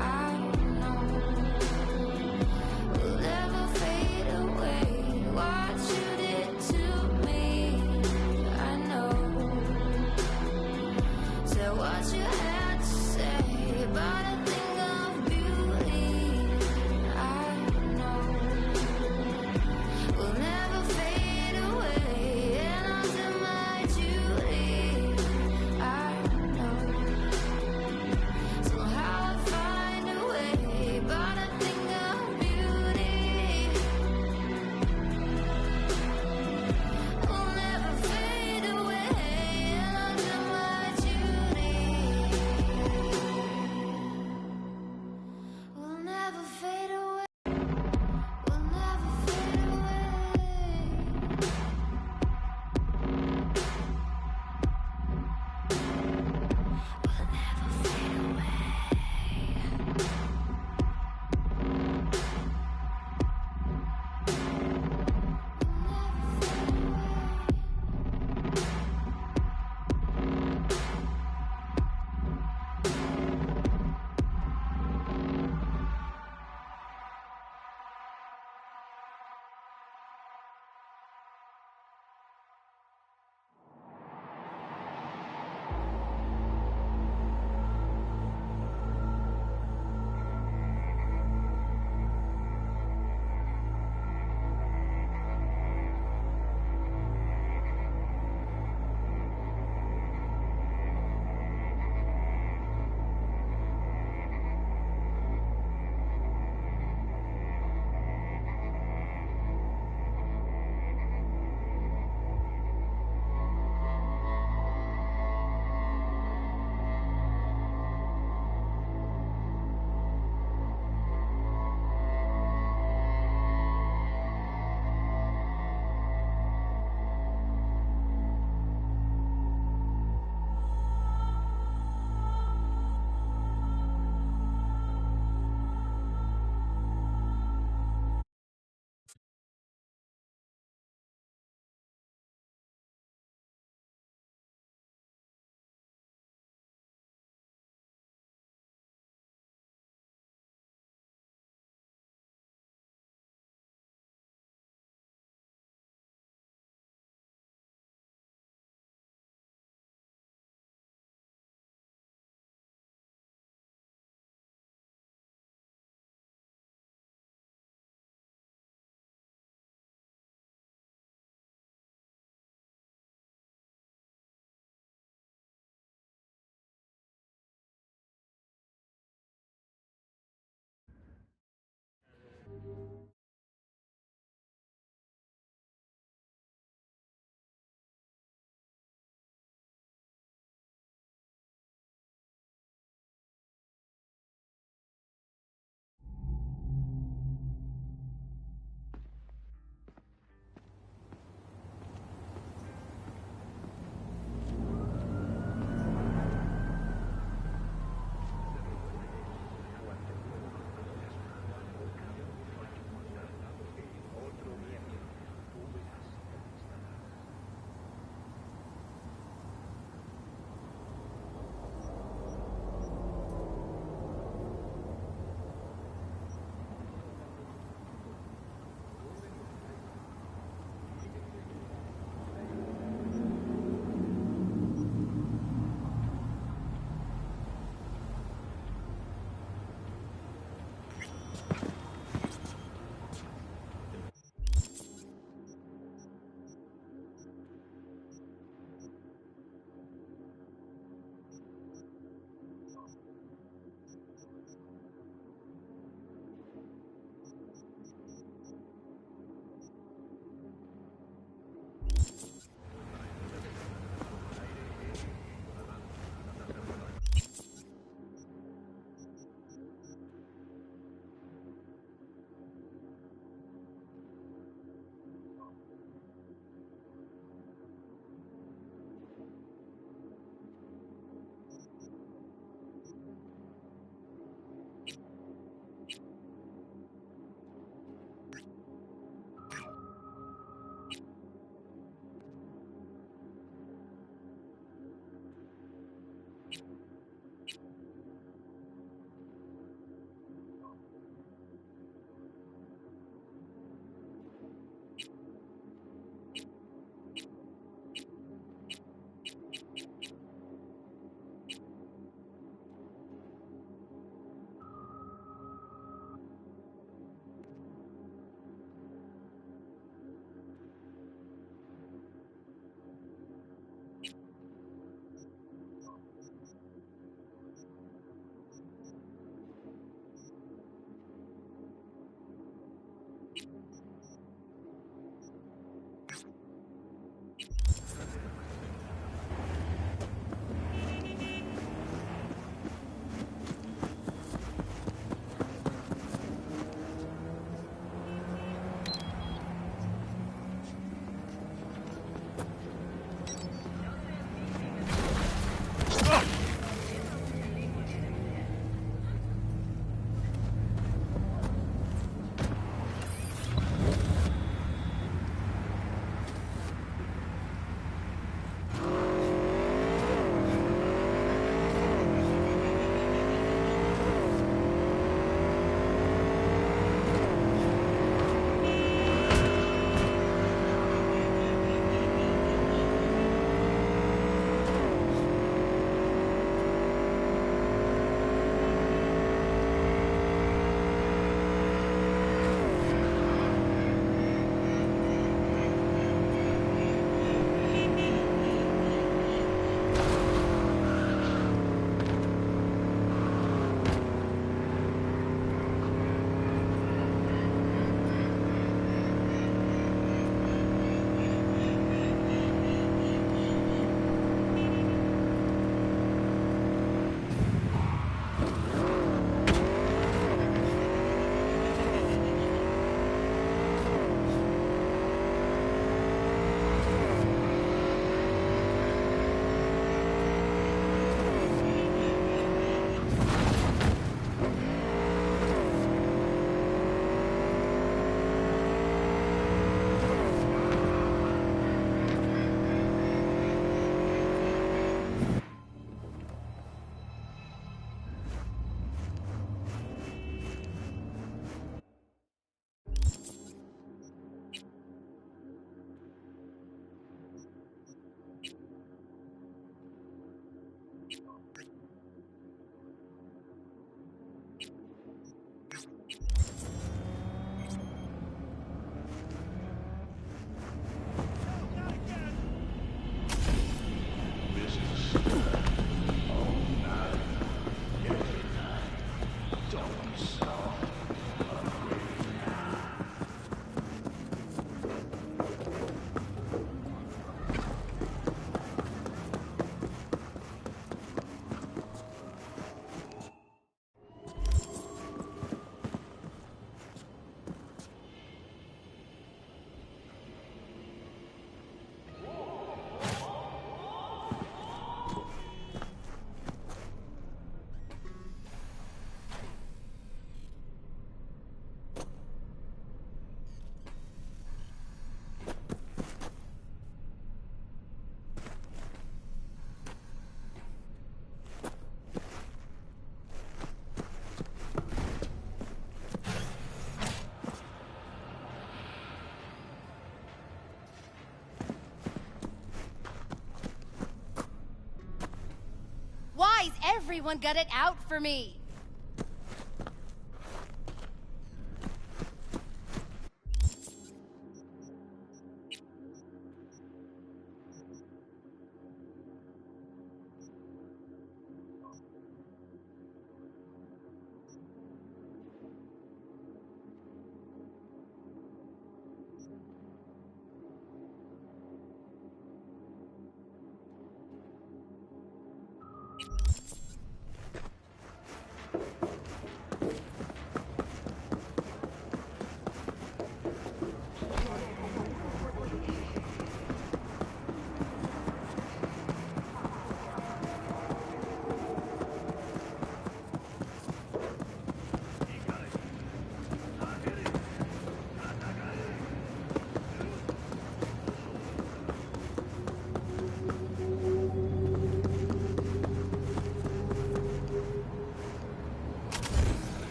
everyone got it out for me.